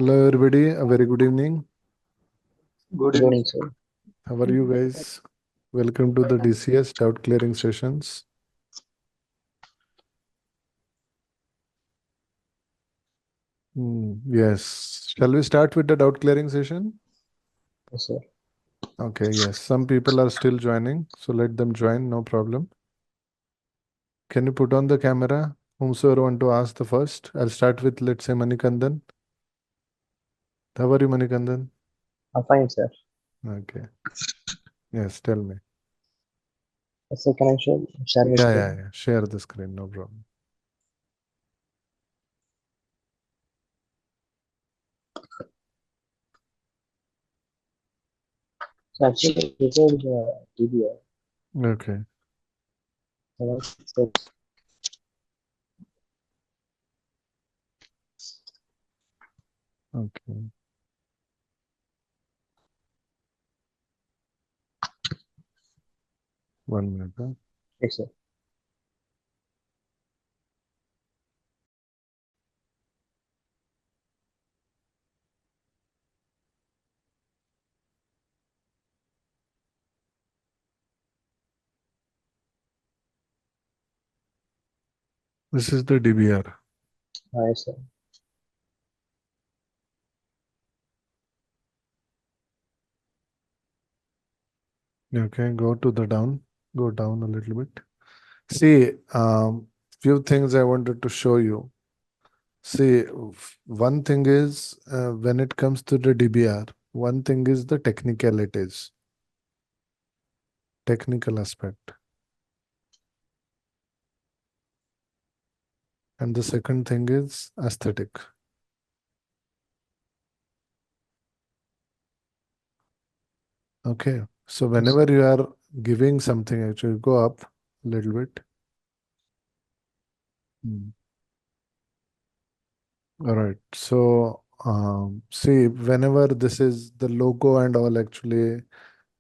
Hello, everybody. A very good evening. Good Good evening. evening, sir. How are you guys? Welcome to the DCS doubt clearing sessions. Yes. Shall we start with the doubt clearing session? Yes, sir. Okay, yes. Some people are still joining, so let them join, no problem. Can you put on the camera? Whomsoever want to ask the first. I'll start with, let's say, Manikandan. How are you, Manikandan? I'm fine, sir. Okay. Yes, tell me. Yes, sir, can I share my screen? Yeah. Share the screen, no problem. So actually, this is TBI. Okay. So, Okay. One minute. Huh? yes, sir. This is the DBR. Yes, sir. Okay, go to the down. Go down a little bit. See, few things I wanted to show you. See, one thing is when it comes to the DBR, one thing is the technicalities, technical aspect. And the second thing is aesthetic. Okay, so Yes, whenever sir. you are giving something, actually go up a little bit. All right, so see, whenever this is the logo and all, actually,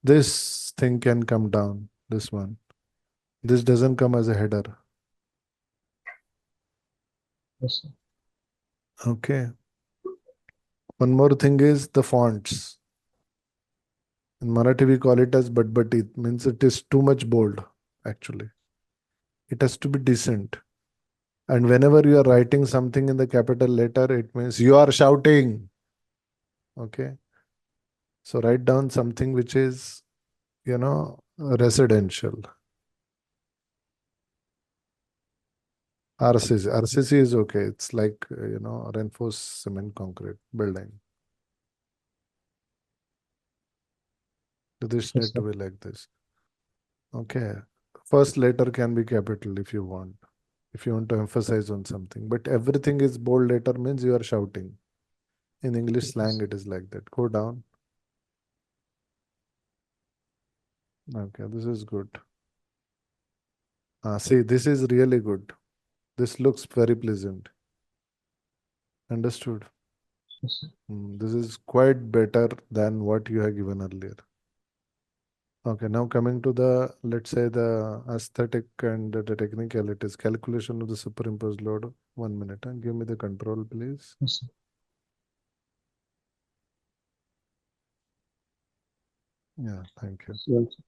this thing can come down, this one. This doesn't come as a header. Yes, sir. Okay. One more thing is the fonts. In Marathi, we call it as but it means it is too much bold, actually. It has to be decent. And whenever you are writing something in the capital letter, it means you are shouting. Okay. So write down something which is, residential. RCC is okay. It's like, reinforced cement concrete building. This Yes, need to sir. be like this. Okay. First letter can be capital if you want. If you want to emphasize on something. But everything is bold letter means you are shouting. In English slang, it is like that. Go down. Okay, this is good. See, this is really good. This looks very pleasant. Understood? Yes, sir. This is quite better than what you have given earlier. Okay, now coming to the, let's say, the aesthetic and the technicalities, calculation of the superimposed load. 1 minute. Give me the control, please. Yes, sir. Yeah, thank you. Yes, sir.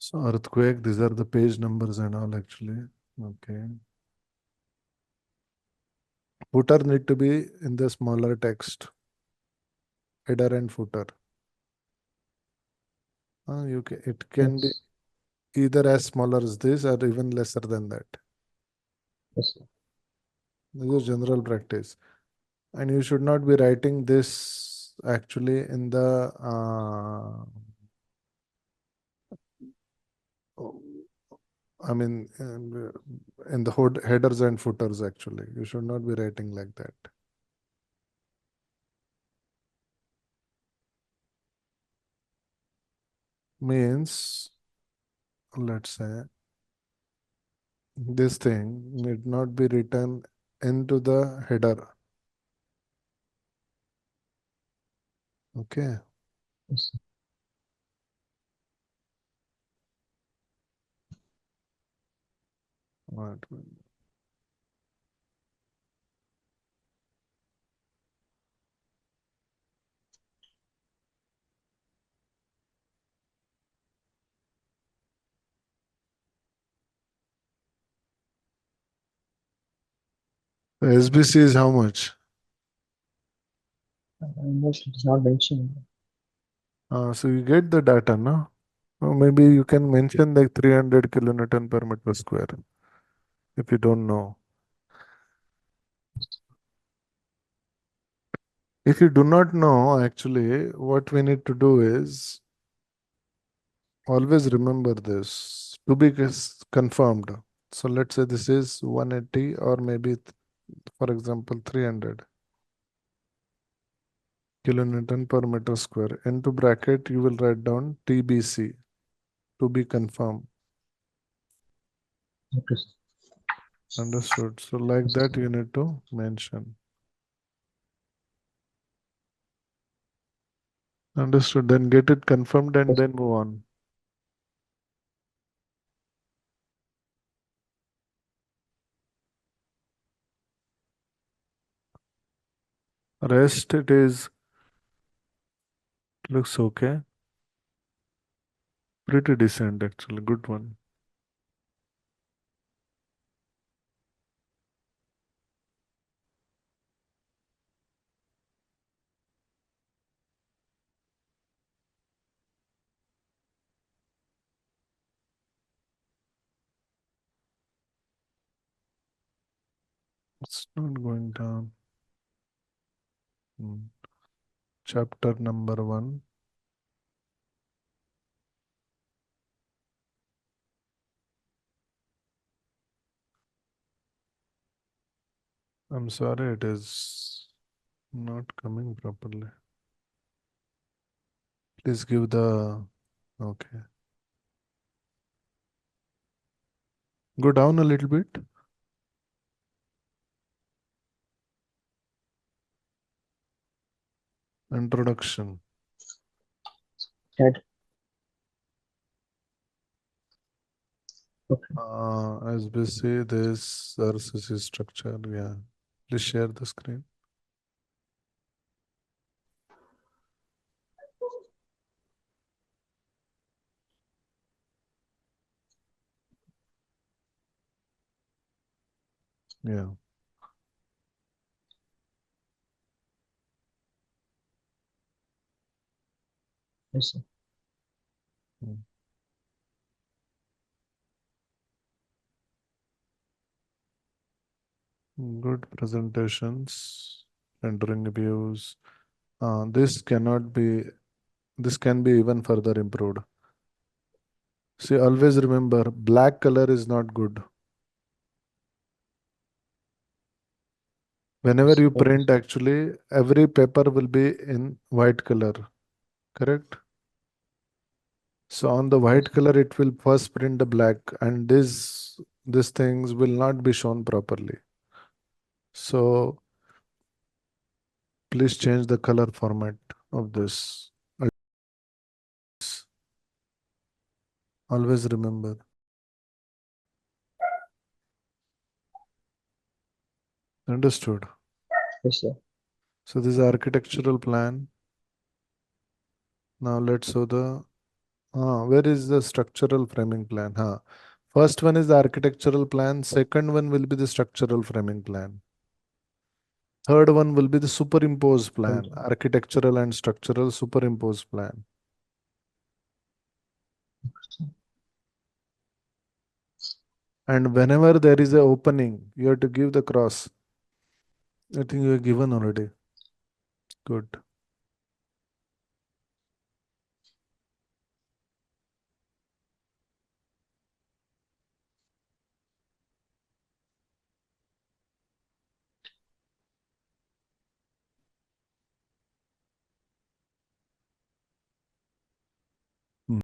So earthquake, these are the page numbers and all actually. Okay. Footer need to be in the smaller text. Header and footer. It can be Yes, either as smaller as this or even lesser than that. yes, sir. This is general practice. And you should not be writing this actually in the in the headers and footers actually. You should not be writing like that. Means, let's say, this thing need not be written into the header. Okay. Yes, sir. Right. SBC is how much? Almost it is not mentioned. So you get the data, no? Or maybe you can mention like 300 kilonewton per meter square if you don't know. If you do not know, actually, what we need to do is always remember this to be confirmed. So let's say this is 180 or maybe, for example, 300 kilonewton per meter square. Into bracket, you will write down TBC to be confirmed. Okay, sir. Understood. So like Yes, that, sir. you need to mention. Understood. Then get it confirmed and Yes, then move on. Rest, it is looks okay. Pretty decent actually. Good one. It's not going down. Hmm. Chapter number 1. I'm sorry, it is not coming properly. Please give the. Okay. Go down a little bit. Introduction. Ted. Okay. As we see this RCC structure, yeah. Please share the screen. Yeah. Yes, sir. Mm. Good presentations, rendering views. This cannot be, this can be even further improved. See, always remember, black color is not good. Whenever Yes. you Okay, print, sir. actually, every paper will be in white color, correct? So on the Yes, white sir. color, it will first print the black, and these things will not be shown properly. So please change the color format of this. Always remember. Understood. Yes, sir. So this is architectural plan. Now let's show the where is the structural framing plan? First one is the architectural plan. Second one will be the structural framing plan. Third one will be the superimposed And plan, architectural and structural superimposed plan. And whenever there is a opening, you have to give the cross. I think you have given already. Good. Hmm.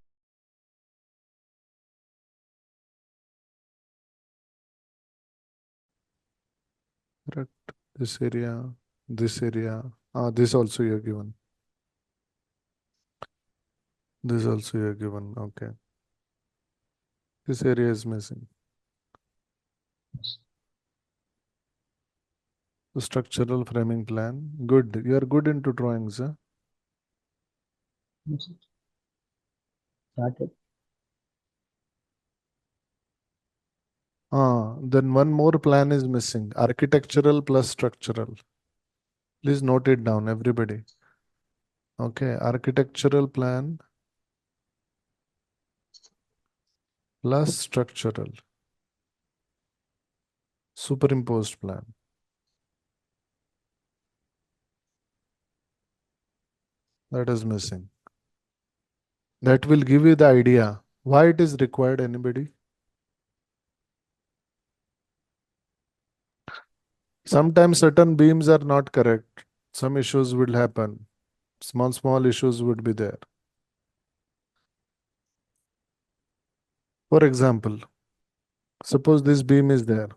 Correct. This area, this area. This also you have given. This also you have given. Okay. This area is missing. The structural framing plan. Good. You are good into drawings, huh? Yes, sir. Started. Then one more plan is missing. Architectural plus structural. Please note it down, everybody. Okay, architectural plan plus structural. Superimposed plan. That is missing. That will give you the idea why it is required. Anybody? Sometimes certain beams are not correct. Some issues will happen. Small issues would be there. For example, suppose this beam is there.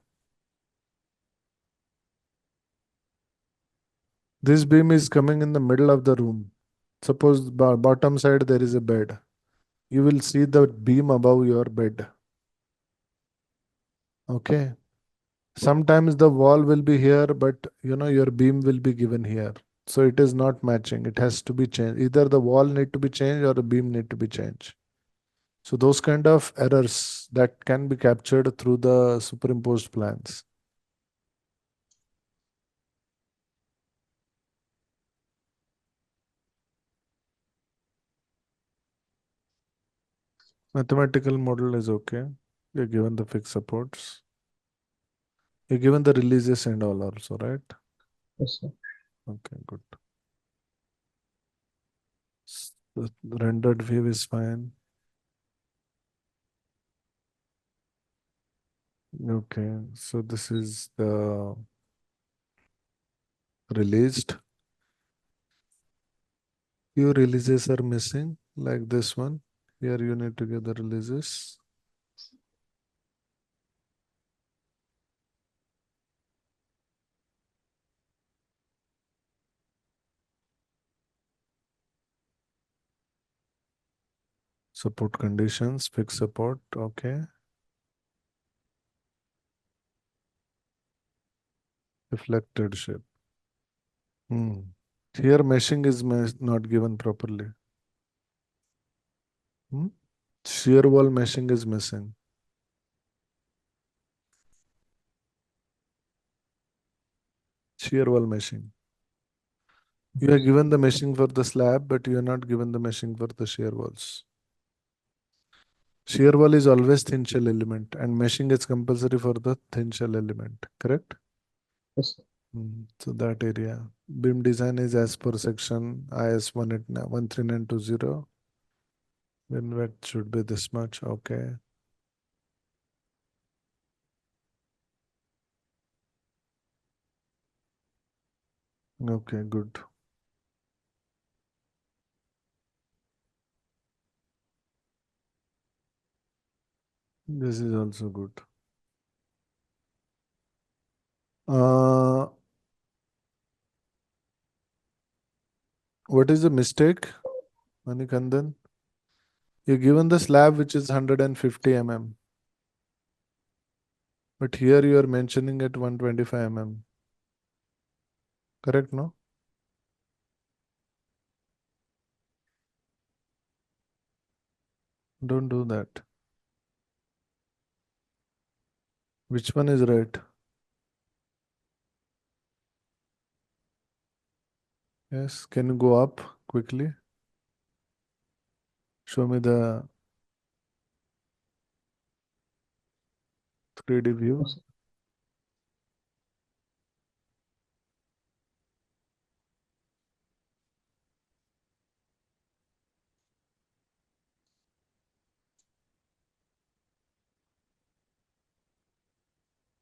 This beam is coming in the middle of the room. Suppose bottom side there is a bed. You will see the beam above your bed. Okay. Sometimes the wall will be here, but your beam will be given here. So it is not matching. It has to be changed. Either the wall need to be changed or the beam need to be changed. So those kind of errors that can be captured through the superimposed plans. Mathematical model is okay. You're given the fixed supports. You're given the releases and all also, right? Yes, sir. Okay, good. The rendered view is fine. Okay, so this is the released. Few releases are missing, like this one. Here you need to get the releases. Support conditions, fixed support, okay. Reflected shape. Hmm. Here meshing is not given properly. Hmm? Shear wall meshing is missing. Shear wall meshing. You are given the meshing for the slab, but you are not given the meshing for the shear walls. Shear wall is always thin shell element, and meshing is compulsory for the thin shell element. Correct? Yes, sir. So that area. Beam design is as per section IS 13920. Beam width should be this much. Okay. Okay, good. This is also good. Uh, what is the mistake, Manikandan? You're given the slab which is 150 mm, but here you are mentioning at 125 mm. Correct, no? Don't do that. Which one is right? Yes, can you go up quickly? Show me the 3D view. Yes, sir.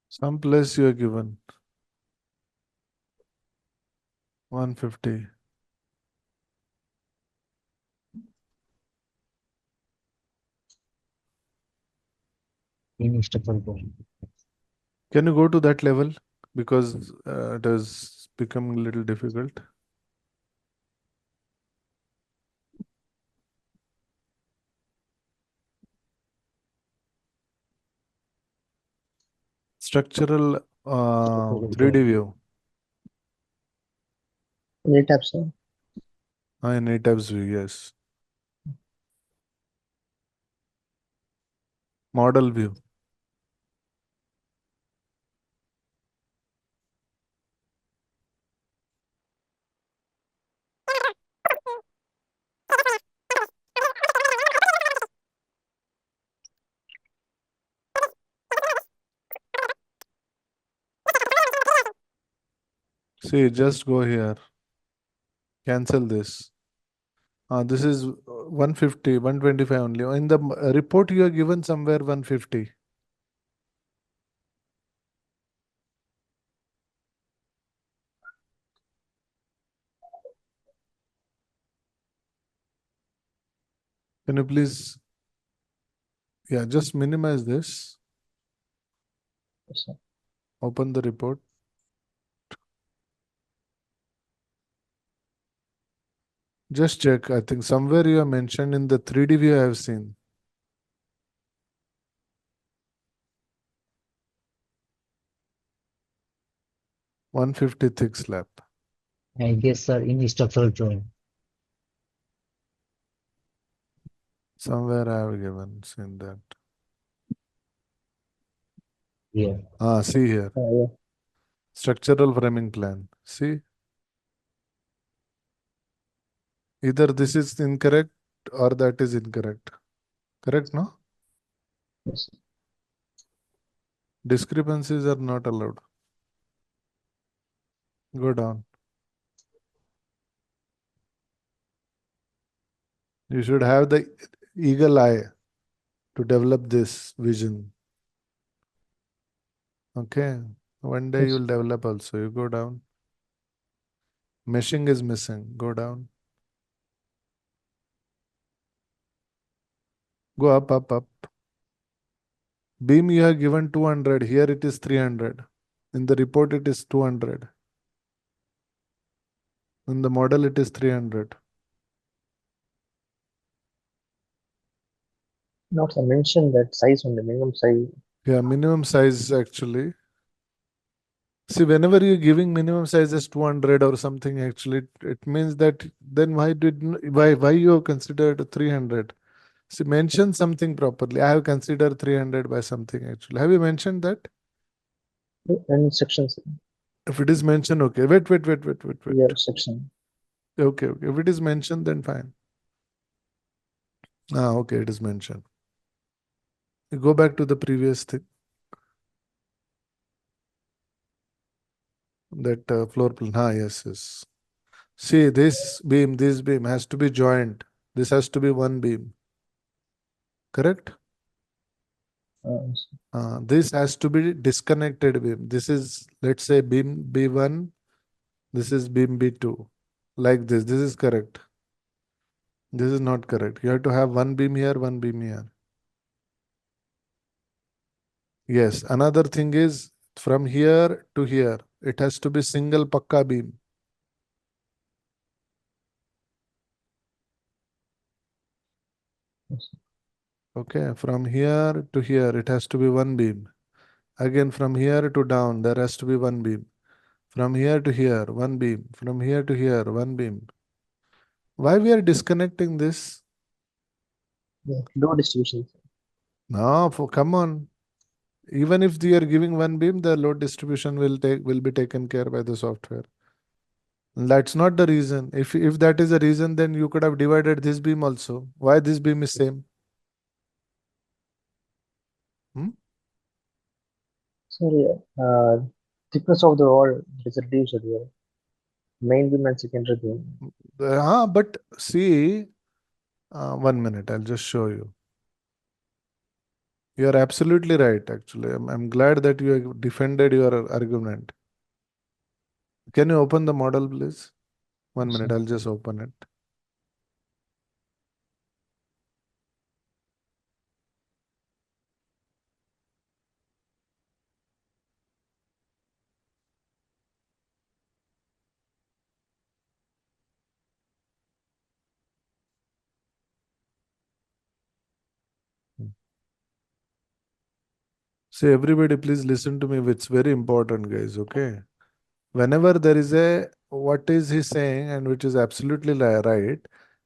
Some place you are given 150. Can you go to that level? Because it has become a little difficult. Structural 3D view. Any tab, sir? In ATABS view, yes. Model view. See, just go here. Cancel this. This is 150, 125 only. In the report, you are given somewhere 150. Can you please, yeah, just minimize this. Yes, sir. Open the report. Just check. I think somewhere you have mentioned in the 3D view I have seen. $150 thick slab. I guess, sir, in structural drawing. Somewhere I have given seen that. Yeah. See here. Yeah. Structural framing plan. See? Either this is incorrect or that is incorrect. Correct, no? Yes. Discrepancies are not allowed. Go down. You should have the eagle eye to develop this vision. Okay. One day Yes. you'll develop also. You go down. Meshing is missing. Go down. Go up, up, up. Beam you have given 200. Here it is 300. In the report it is 200. In the model it is 300. Not I mentioned that size on the minimum size. Yeah, minimum size actually. See, whenever you're giving minimum size as 200 or something, actually, it means that then why you have considered 300? See, mention something properly. I have considered 300 by something actually. Have you mentioned that? And sections. If it is mentioned, okay. Wait. Yeah, section. Okay. If it is mentioned, then fine. Okay, it is mentioned. You go back to the previous thing. That floor plan. Yes. See, this beam has to be joined. This has to be one beam. Correct? Yes. This has to be disconnected beam. This is, let's say, beam B1. This is beam B2. Like this. This is correct. This is not correct. You have to have one beam here, one beam here. Yes. Another thing is from here to here. It has to be single pakka beam. Yes. Okay. From here to here, it has to be one beam. Again, from here to down, there has to be one beam. From here to here, one beam. From here to here, one beam. Why we are disconnecting this? Yeah. Low distribution. No, come on. Even if they are giving one beam, the load distribution will be taken care by the software. That's not the reason. If that is the reason, then you could have divided this beam also. Why this beam is same? Hmm? Sorry. Thickness of the rod is reduced here. Main beam and secondary beam. But see, 1 minute, I'll just show you. You are absolutely right, actually. I'm glad that you have defended your argument. Can you open the model, please? 1 minute, So, I'll just open it. See, everybody, please listen to me. It's very important, guys, okay? whenever there is what is he saying, and which is absolutely right,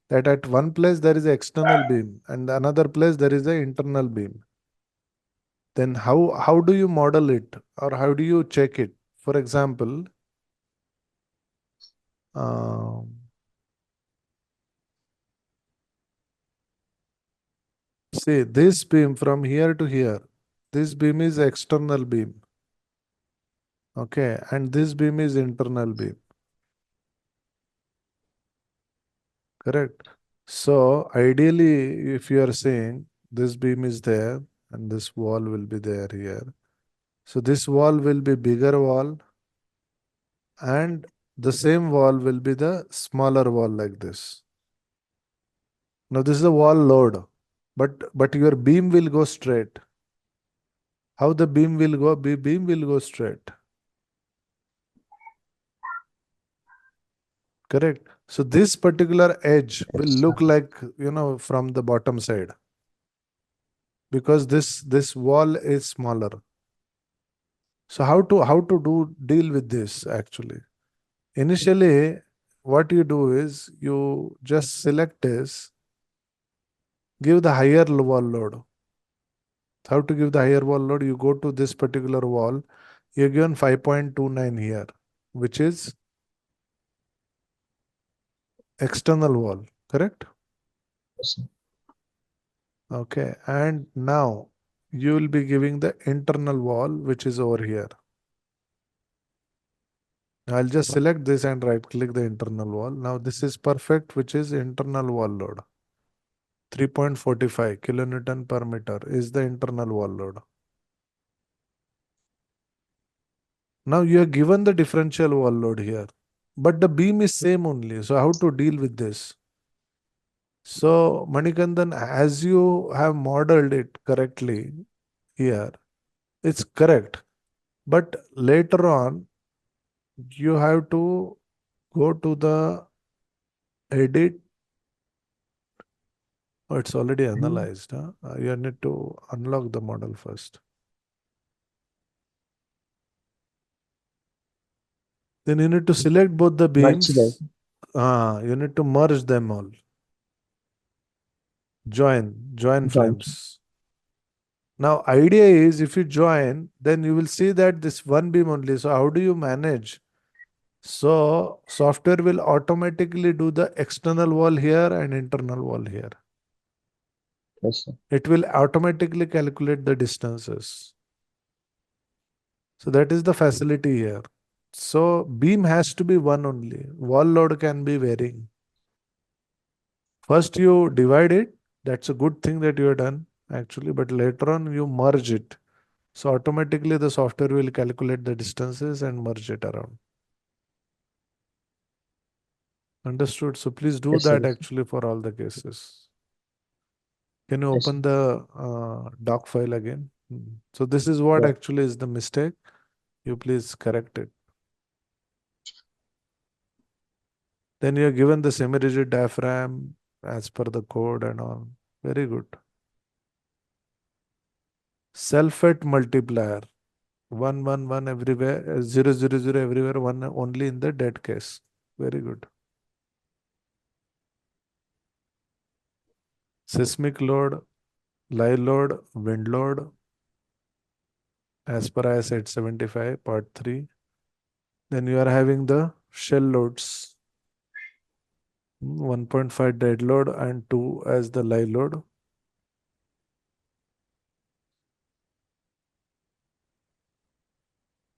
that at one place there is an external beam and another place there is an internal beam. Then how do you model it, or how do you check it? For example, um, see this beam from here to here, this beam is external beam, okay, and this beam is internal beam, correct? So ideally, if you are saying this beam is there and this wall will be there here, so this wall will be bigger wall and the same wall will be the smaller wall like this. Now this is a wall load, but your beam will go straight. How the beam will go? Beam will go straight. Correct. So this particular edge will Yes, look like, from the bottom side, because this wall is smaller. So how to deal with this actually? Initially, what you do is you just select this, give the higher wall load. How to give the higher wall load? You go to this particular wall, you're given 5.29 here, which is external wall, correct? yes, Okay, and now you will be giving the internal wall, which is over here. I'll just select this and right click the internal wall. Now this is perfect, which is internal wall load. 3.45 kilonewton per meter is the internal wall load. Now you are given the differential wall load here, but the beam is same only. So how to deal with this? So Manikandan, as you have modeled it correctly here, it's correct. But later on, you have to go to the edit. Oh, it's already Mhm. analyzed. Huh? You need to unlock the model first. Then you need to select both the Merge that beams. You need to merge them all. Join joint. frames. Now, idea is if you join, then you will see that this one beam only. So how do you manage? So software will automatically do the external wall here and internal wall here. Yes, sir. It will automatically calculate the distances. So that is the facility here. So beam has to be one only. Wall load can be varying. First you divide it. That's a good thing that you have done actually, but later on you merge it. So automatically the software will calculate the distances and merge it around. Understood? So please do Yes, sir. that Yes, sir. actually for all the cases. Can you Yes, sir. open the doc file again? So this is what Yeah. actually is the mistake. You please correct it. Then you are given the semi-rigid diaphragm as per the code and all. Very good. Self-weight multiplier. 1 1 1 everywhere, 0 0 0 everywhere, one only in the dead case. Very good. Seismic load, live load, wind load, as per IS 875, part 3. Then you are having the shell loads, 1.5 dead load and 2 as the live load.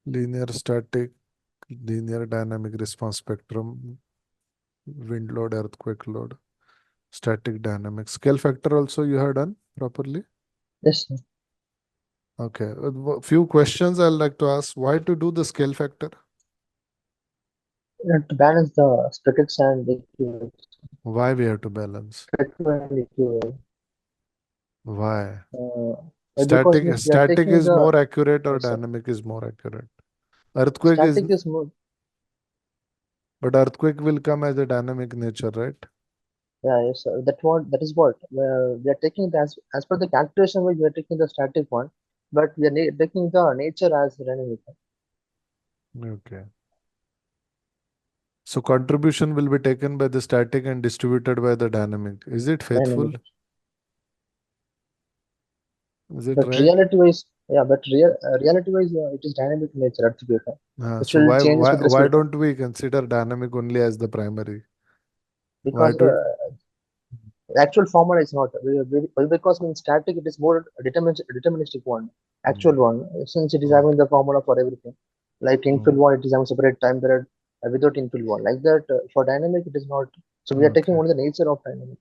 Linear static, linear dynamic response spectrum, wind load, earthquake load, static dynamics. Scale factor also you have done properly? Yes, sir. Okay. Few questions I'd like to ask. Why to do the scale factor? To balance the statics and equivalence. Why we have to balance? Static and equivalence. Why? Uh, because Static means we are static taking is the more accurate or yes, sir. dynamic is more accurate? Earthquake is, Static is more. but earthquake will come as a dynamic nature, right? Yeah, yes, sir. That is what we are taking the, as per the calculation wise we are taking the static one, but we are taking the nature as dynamic. Okay. So contribution will be taken by the static and distributed by the dynamic. Is it faithful? Dynamic. Is it But right? reality-wise, yeah, but reality-wise, it is dynamic nature earthquake, which So will why change why with why respect to don't we consider dynamic only as the primary? Why because do the actual formula is not because in static it is more deterministic one, actual Hmm, one, since it is okay. having the formula for everything. Like infill Hmm, one, it is having separate time period without infill one. Like that, for dynamic, it is not. So we are taking okay. only the nature of dynamic.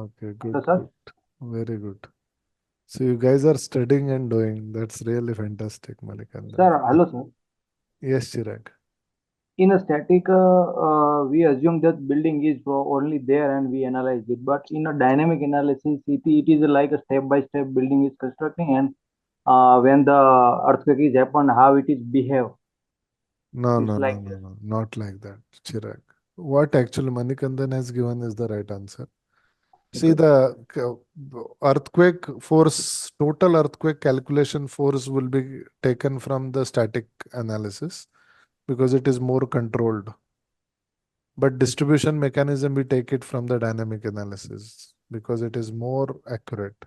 Okay. So, Good. sir, Good. Very good. So you guys are studying and doing. That's really fantastic, Malikandan. hello, sir. Yes, Chirag. In a static, we assume that building is only there and we analyze it. But in a dynamic analysis, it is like a step-by-step building is constructing, and when the earthquake is happened, how it is behave. No, It's no, no, like no, this. no. Not like that, Chirag. What actually Manikandan has given is the right answer. See, Okay. the earthquake force, total earthquake calculation force will be taken from the static analysis because it is more controlled. But distribution mechanism, we take it from the dynamic analysis because it is more accurate.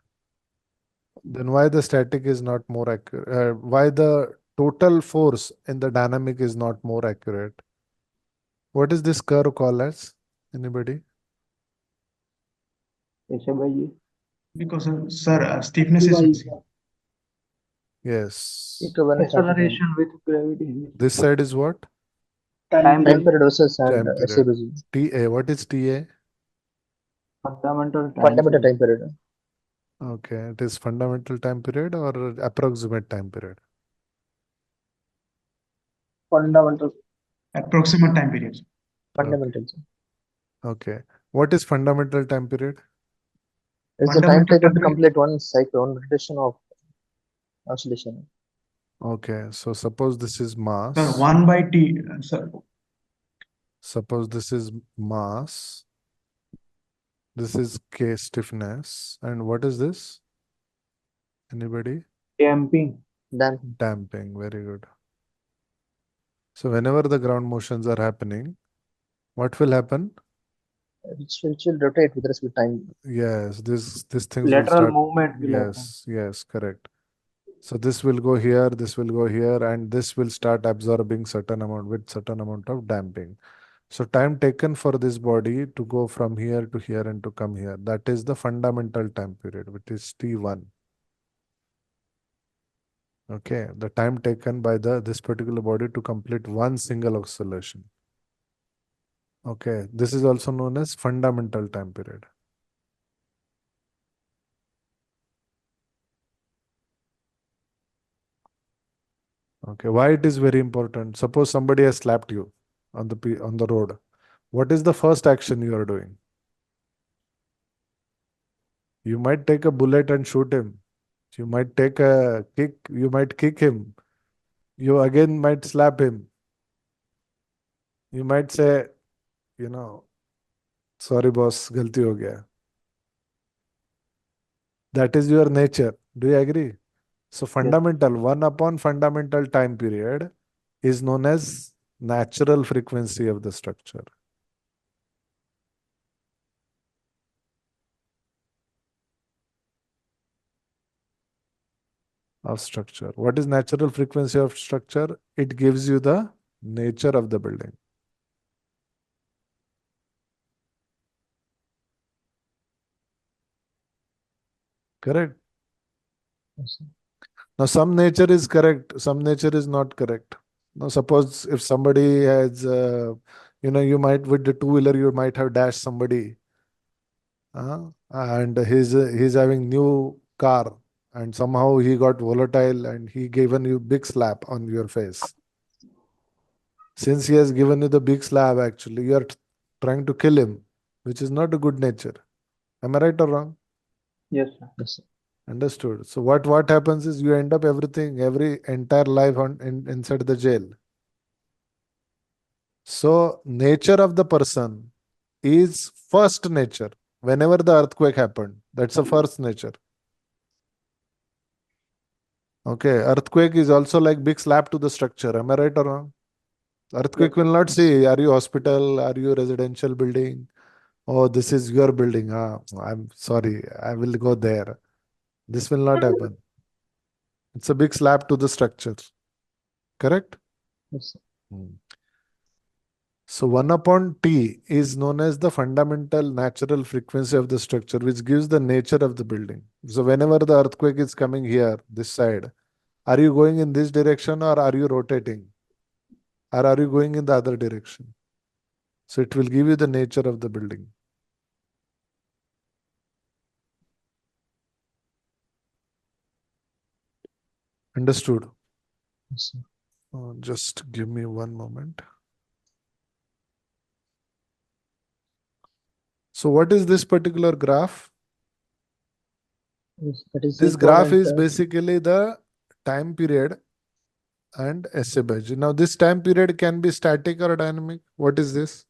Then why the static is not more accurate? Why the total force in the dynamic is not more accurate? What is this curve called as? Anybody? Yes, Bhai. Because, sir, stiffness is missing. Yes. Equivalent static one. Acceleration with gravity. This side is what? Time Time period. period versus and Time period. SABG. TA. What is TA? Fundamental time Fundamental period. time period. Okay. It is fundamental time period or approximate time period? Fundamental. Approximate time period. Okay. Fundamentals. Okay. What is fundamental time period? It's the time Fundamental taken time to period. complete one cycle, one rotation of oscillation. Okay. So suppose this is Sir, mass. 1 by T. Sir, Suppose this is mass. This is K stiffness. And what is this? Anybody? Damping. Then Damping. Very good. So whenever the ground motions are happening, what will happen? which will rotate with respect to time. Yes, these things will Lateral start. movement will happen. Yes, correct. So this will go here, this will go here, and this will start absorbing certain amount with certain amount of damping. So time taken for this body to go from here to here and to come here, that is the fundamental time period, which is T1. Okay, the time taken by this particular body to complete one single oscillation. Okay, this is also known as fundamental time period. Okay, why it is very important? Suppose somebody has slapped you on the road. What is the first action you are doing? You might take a bullet and shoot him. You might take a kick. You might kick him. You again might slap him. You might say, you know, sorry boss, galti ho gaya. That is your nature. Do you agree? So Yes. fundamental, one upon fundamental time period is known as natural frequency of the structure. Of structure. What is natural frequency of structure? It gives you the nature of the building. Correct? Yes. Now, some nature is correct, some nature is not correct. Now, suppose if somebody has, you might with the two-wheeler, you might have dashed somebody, and he's having new car, and somehow he got volatile and he given you big slap on your face. Since he has given you the big slap, actually, you are trying to kill him, which is not a good nature. Am I right or wrong? Yes, sir. Yes. Understood. So what happens is you end up every entire life inside the jail. So nature of the person is first nature. Whenever the earthquake happened, that's the first nature. Okay, earthquake is also like big slap to the structure. Am I right or wrong? Earthquake will not say, are you hospital? Are you residential building? Oh, this is your building. Ah, I'm sorry. I will go there. This will not happen. It's a big slap to the structure. Correct? Yes, sir. Hmm. So 1 upon T is known as the fundamental natural frequency of the structure, which gives the nature of the building. So whenever the earthquake is coming here, this side, are you going in this direction or are you rotating? Or are you going in the other direction? So it will give you the nature of the building. Understood? Yes, sir. Just give me one moment. So what is this particular graph? Yes, that is This graph equivalent. is basically the time period and SA by G. Now this time period can be static or dynamic. What is this?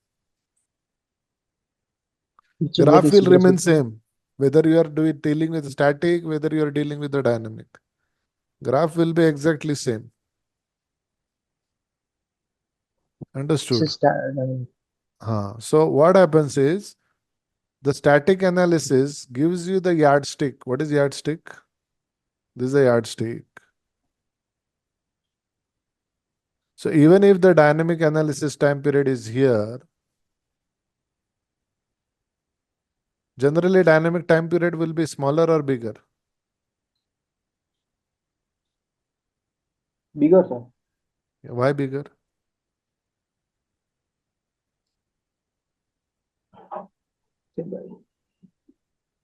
Which Graph varies will remain basically. same. Whether you are dealing with static, whether you are dealing with the dynamic. Graph will be exactly same. This Understood? is dynamic. So what happens is the static analysis gives you the yardstick. What is yardstick? This is a yardstick. So even if the dynamic analysis time period is here, generally dynamic time period will be smaller or bigger. Bigger, sir. Why bigger?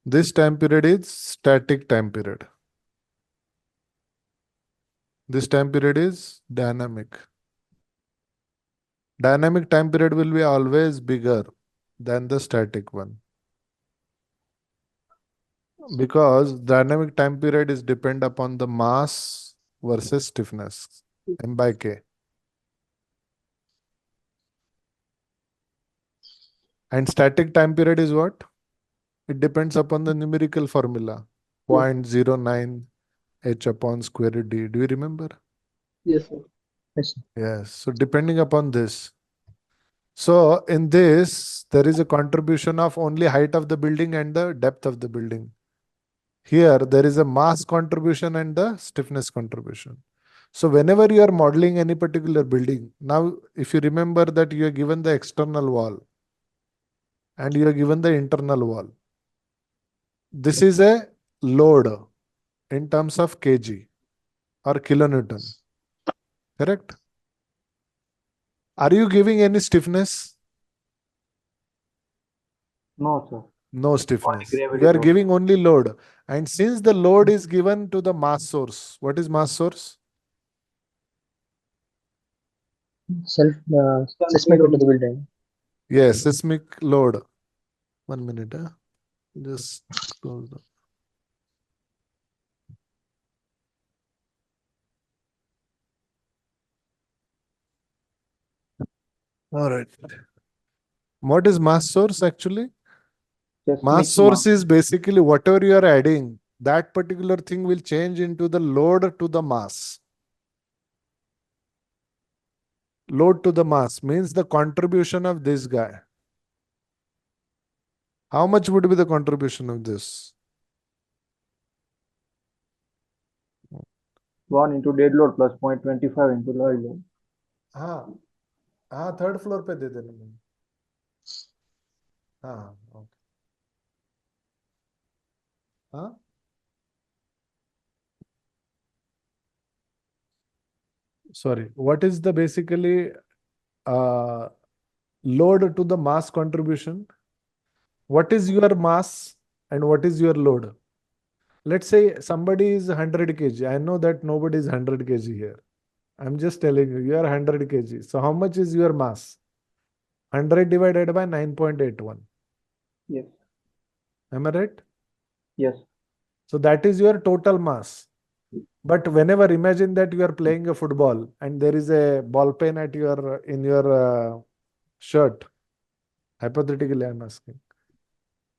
This time period is static time period. This time period is dynamic. Dynamic time period will be always bigger than the static one. Because dynamic time period is depend upon the mass versus stiffness, M by K. And static time period is what? It depends upon the numerical formula, 0.09 h upon square root d. Do you remember? Yes, sir. Yes, sir. Yes. So depending upon this. So in this, there is a contribution of only height of the building and the depth of the building. Here, there is a mass contribution and the stiffness contribution. So whenever you are modeling any particular building, now if you remember that you are given the external wall and you are given the internal wall. This is a load in terms of kg or kilonewton. Correct? Are you giving any stiffness? No, sir. No stiffness. Gravity You are load. giving only load. And since the load is given to the mass source, what is mass source? Seismic into the building. Yes, seismic load. 1 minute. Just close the. All right. What is mass source actually? Mass source is basically whatever you are adding, that particular thing will change into the load to the mass. Load to the mass means the contribution of this guy. How much would be the contribution of this? 1 into dead load plus 0.25 into live load. हाँ हाँ third floor पे दे देना मुझे. हाँ okay. हाँ sorry, what is the basically uh, load to the mass contribution? What is your mass and what is your load? Let's say somebody is 100 kg. I know that nobody is 100 kg here. I'm just telling you, you are 100 kg. So how much is your mass? 100 divided by 9.81. Yes. Am I right? Yes. So that is your total mass. But whenever imagine that you are playing a football and there is a ball pen at your in your shirt. Hypothetically, I'm asking.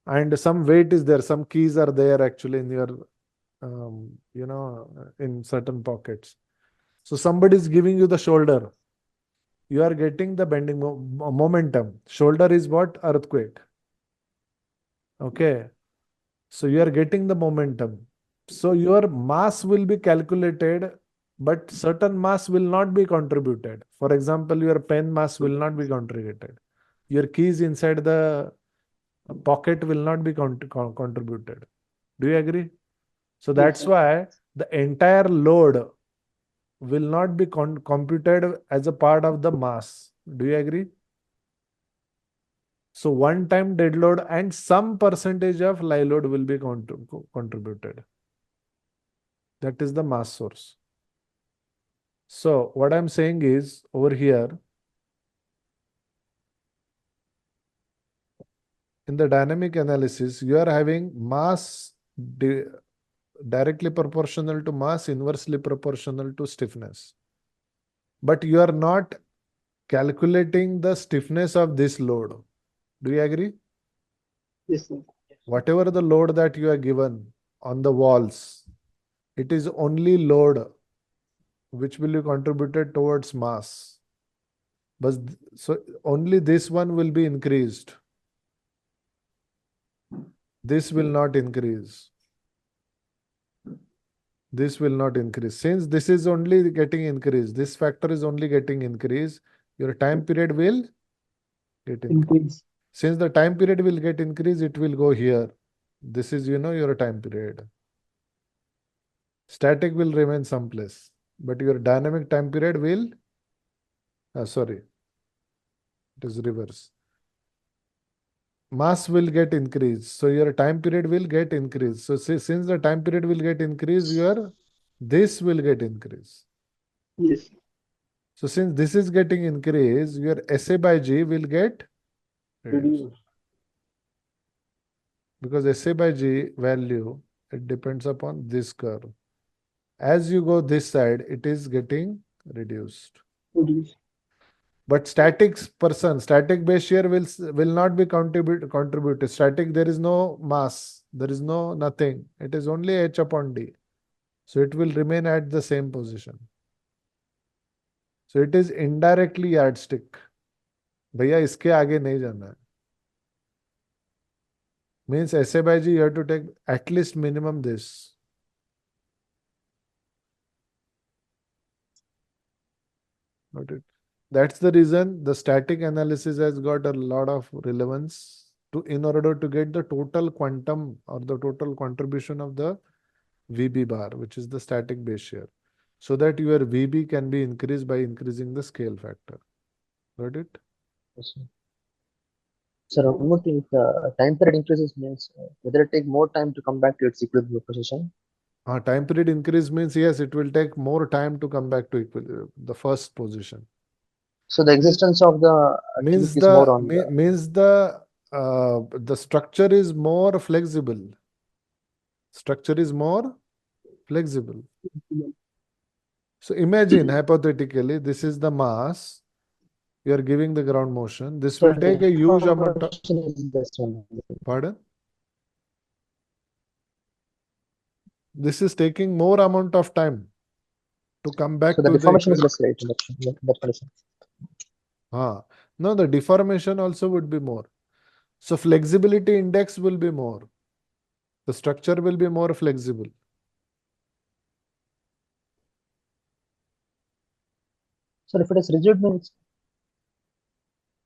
And some weight is there, some keys are there actually in your, in certain pockets. So somebody is giving you the shoulder. you are getting the bending momentum. Shoulder is what? Earthquake. Okay. So you are getting the momentum. So your mass will be calculated, but certain mass will not be contributed. For example, your pen mass will not be contributed. Your keys inside the pocket will not be contributed. Do you agree? So that's why the entire load will not be computed as a part of the mass. Do you agree? So one time dead load and some percentage of live load will be contributed. That is the mass source. So what I'm saying is over here, in the dynamic analysis, you are having mass directly proportional to mass, inversely proportional to stiffness. But you are not calculating the stiffness of this load. Do you agree? Yes, sir. Whatever the load that you are given on the walls, it is only load which will be contributed towards mass. But so only this one will be increased. This will not increase. This will not increase. Since this is only getting increased, this factor is only getting increased, your time period will get increased. Increase. Since the time period will get increased, it will go here. This is, your time period. Static will remain someplace, but your dynamic time period will, sorry, it is reverse. Mass will get increased. So your time period will get increased. So since the time period will get increased, this will get increased. Yes. So since this is getting increased, your SA by G will get reduced. Reduce. Because SA by G value, it depends upon this curve. As you go this side, it is getting reduced. Reduce. But static base shear will not be contributed. Static, there is no mass, there is no nothing. It is only H upon D. So it will remain at the same position. So it is indirectly yardstick. भैया इसके आगे नहीं जाना है. Means SA by G, you have to take at least minimum this. Got it. That's the reason the static analysis has got a lot of relevance in order to get the total quantum or the total contribution of the VB bar, which is the static base shear, so that your VB can be increased by increasing the scale factor. Got it? Yes, sir. Sir, one more thing, time period increases means whether it take more time to come back to its equilibrium position. Time period increase means, yes, it will take more time to come back to the first position. So the existence of the Means kink is more on the structure is more flexible. Structure is more flexible. So imagine hypothetically, this is the mass. You are giving the ground motion. This will take a huge amount of. is best one. Pardon? This is taking more amount of time to come back So the to deformation is the. less, right? In that condition. No, the deformation also would be more. So flexibility index will be more. The structure will be more flexible. So if it is rigid means.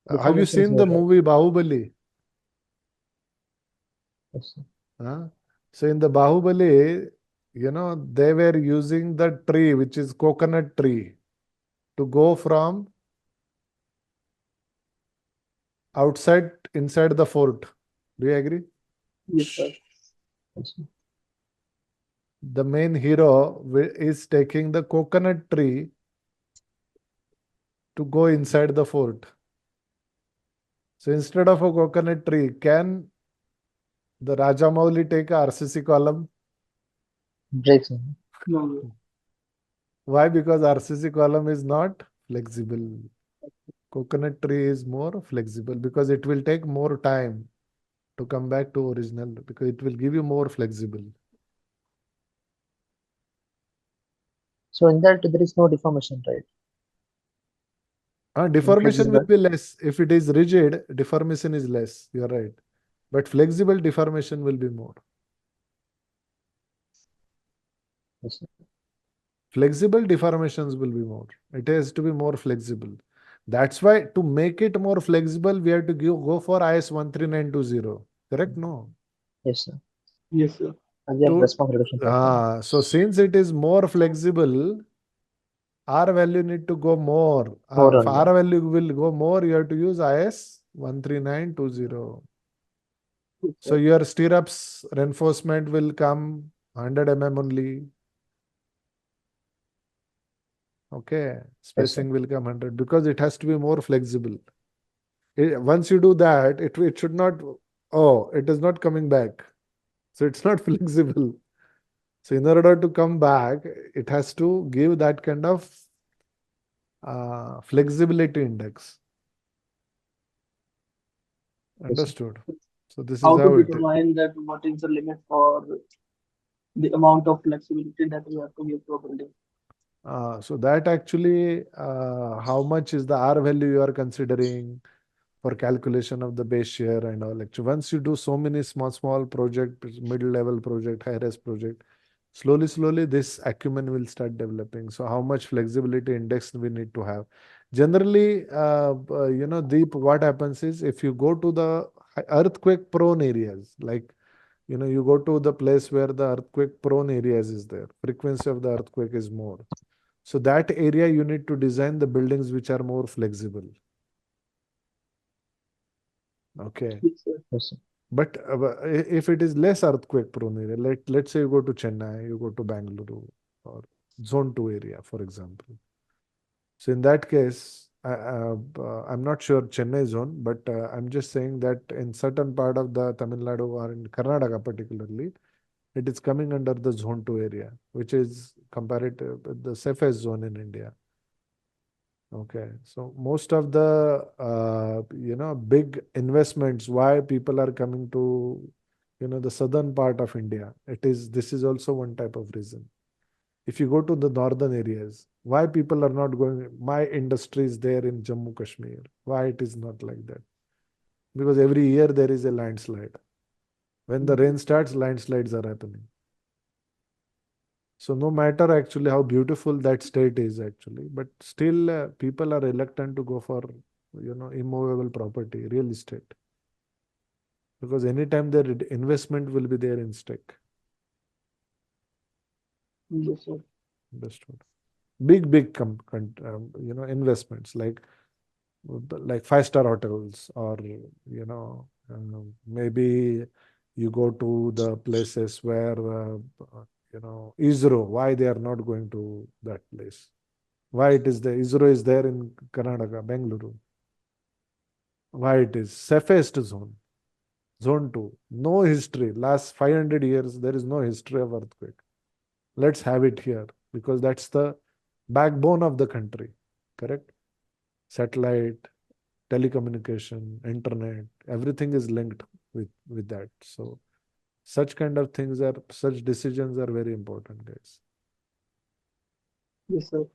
Have you deformation is seen the more, right? movie Bahubali? Yes, sir. So in the Bahubali, they were using the tree, which is coconut tree, to go from outside inside the fort. Do you agree? Yes, sir. Yes, sir. The main hero is taking the coconut tree to go inside the fort. So instead of a coconut tree, can the Rajamouli take a RCC column? Breaks. No. Why? Because RCC column is not flexible. Coconut tree is more flexible because it will take more time to come back to original, because it will give you more flexible. So in that there is no deformation, right? Deformation will Inflexible. be less. If it is rigid, deformation is less. You're right. But flexible deformation will be more. Yes, sir. Flexible deformations will be more. It has to be more flexible. That's why to make it more flexible, we have to go for IS 13920. Correct? No. Yes, sir. Yes, sir. And we have To, response reduction factor. so since it is more flexible, R value need to go more. More If on R that. value will go more, you have to use IS 13920. Yes, So sir. your stirrups reinforcement will come 100 mm only. Okay. Yes, sir. Spacing will come 100 because it has to be more flexible. Once you do that, it should not, oh, it is not coming back. So it's not flexible. So in order to come back, it has to give that kind of flexibility index. Yes, sir. Understood? So this is How to how it is. determine that what is the limit for the amount of flexibility that we have to give to a building? So that actually, how much is the R value you are considering for calculation of the base shear and all. Actually, once you do so many small project, middle level project, high res project, slowly this acumen will start developing. So how much flexibility index we need to have. Generally, Deep, what happens is if you go to the earthquake prone areas, like you go to the place where the earthquake prone areas is there, frequency of the earthquake is more. So that area you need to design the buildings which are more flexible. Okay. Yes, sir. Yes, sir. But if it is less earthquake prone area, let's say you go to Chennai, you go to Bangalore or zone 2 area, for example. So in that case, I'm not sure Chennai zone, but I'm just saying that in certain part of the Tamil Nadu or in Karnataka particularly, it is coming under the zone 2 area, which is comparative the safest zone in India. Okay, so most of the big investments, why people are coming to the southern part of India, this is also one type of reason. If you go to the northern areas, why people are not going? My industry is there in Jammu Kashmir. Why it is not like that? Because every year there is a landslide. When the rain starts, landslides are happening. So no matter actually how beautiful that state is actually, but still people are reluctant to go for immovable property, real estate, because anytime their investment will be there in stake. Yes, sir. Understood. Big investments like five-star hotels or maybe you go to the places where ISRO. Why they are not going to that place? Why it is the ISRO is there in Karnataka, Bangalore? Why it is safest zone, zone 2. No history. Last 500 years, there is no history of earthquake. Let's have it here because that's the backbone of the country. Correct? Satellite, telecommunication, internet, everything is linked with that. So such decisions are very important, guys. Yes, sir.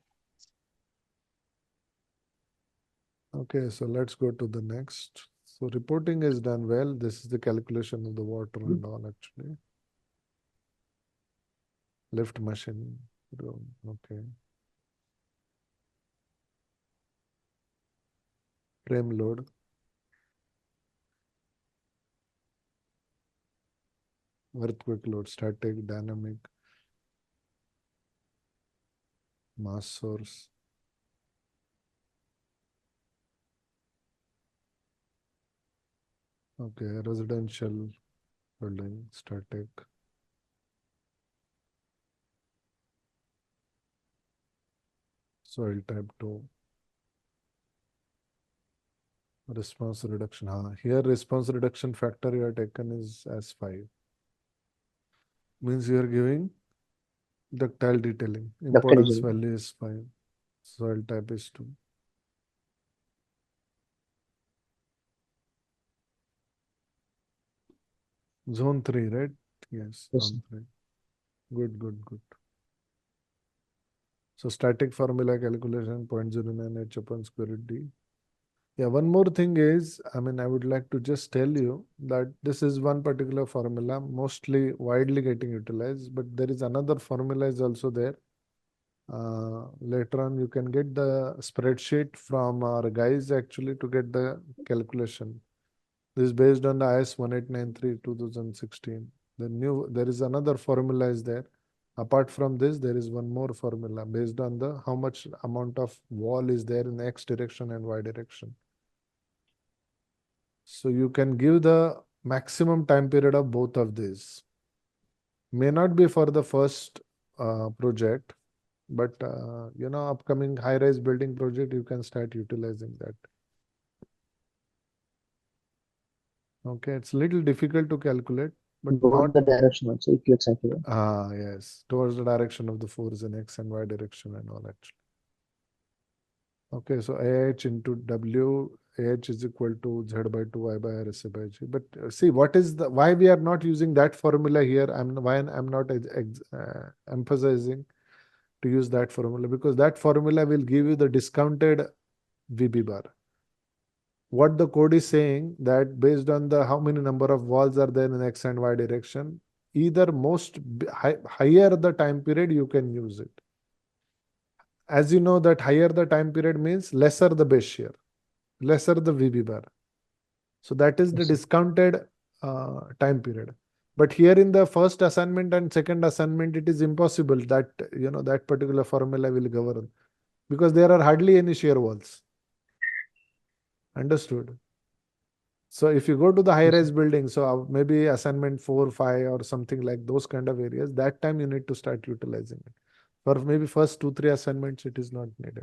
Okay, so let's go to the next. So reporting is done well. This is the calculation of the water and all actually. Lift machine. Okay. Frame load. Earthquake load, static, dynamic, mass source. Okay, residential building, static. Soil type 2. Response reduction. Here response reduction factor you have taken is as 5. Means you are giving ductile detailing. Ductile Impedance engineering. value is 5. Soil type is 2. Zone 3, right? Yes, Yes, sir. zone 3. Good. So static formula calculation 0.098 upon square root d. Yeah, one more thing is, I mean, I would like to just tell you that this is one particular formula, mostly widely getting utilized, but there is another formula is also there. Later on, you can get the spreadsheet from our guys actually to get the calculation. This is based on the IS 1893 2016. There is another formula is there. Apart from this, there is one more formula based on the how much amount of wall is there in X direction and Y direction. So you can give the maximum time period of both of these. May not be for the first project, but upcoming high-rise building project, you can start utilizing that. Okay, it's a little difficult to calculate, but Both not the direction also, if you exactly. yes, towards the direction of the force in X and Y direction and all actually. Okay, so AH into W, AH is equal to Z by 2, Y by R, SA by G. But see, why we are not using that formula here? Why I'm not emphasizing to use that formula, because that formula will give you the discounted VB bar. What the code is saying that based on the how many number of walls are there in X and Y direction, either higher the time period, you can use it. As you know that higher the time period means lesser the base shear, lesser the VB bar. So that is the Yes. discounted time period. But here in the first assignment and second assignment, it is impossible that that particular formula will govern, because there are hardly any shear walls. Understood? So if you go to the high-rise building, so maybe assignment 4, 5 or something like those kind of areas, that time you need to start utilizing it. For maybe first 2, 3 assignments, it is not needed.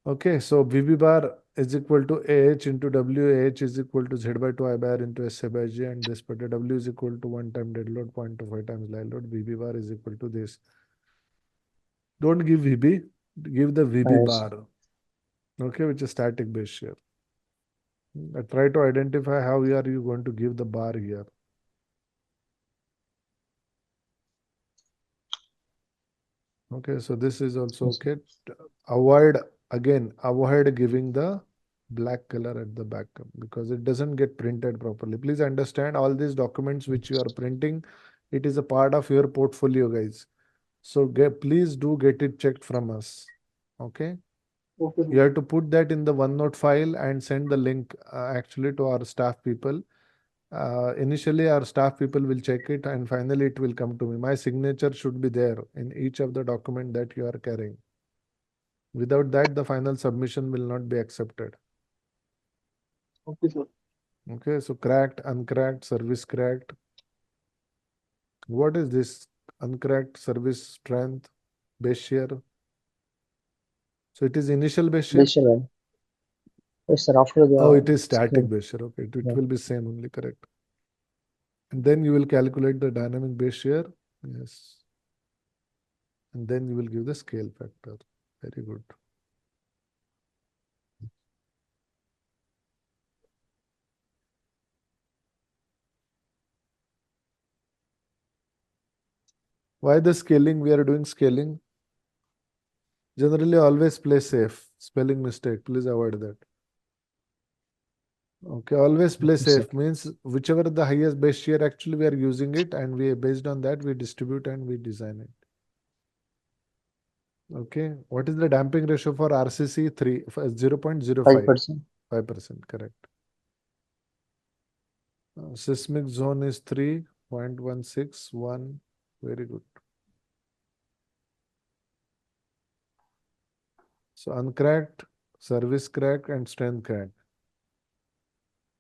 Okay, so VB bar is equal to AH into W, AH is equal to Z by 2 I by R into SA by G, and this particular W is equal to 1 time dead load, 0.25 times live load. VB bar is equal to this. Don't give VB, give the VB Yes. bar, okay, which is static base shear. Try to identify how are you going to give the bar here. Okay, so this is also Yes. okay. Avoid giving the black color at the back because it doesn't get printed properly. Please understand all these documents which you are printing, it is a part of your portfolio, guys. So please do get it checked from us. Okay. Okay, You have to put that in the OneNote file and send the link actually to our staff people. Initially, our staff people will check it and finally it will come to me. My signature should be there in each of the document that you are carrying. Without that, the final submission will not be accepted. okay, sir. Okay, so cracked, uncracked, service cracked. What is this? Uncracked, service strength, base shear. So it is initial base shear? Base shear value. Yes, sir, after Oh, it the is static base shear. Okay, it Yeah. will be same only, correct. And then you will calculate the dynamic base shear. Yes. And then you will give the scale factor. Very good. Why the scaling? We are doing scaling. Generally, always play safe. Spelling mistake. Please avoid that. Okay, always play Yes, sir. safe means whichever the highest base shear, actually we are using it, and we based on that we distribute and we design it. Okay, what is the damping ratio for RCC? 0.05. 5%. 5%, correct. Seismic zone is 3.161. Very good. So uncracked, service crack, and strength crack.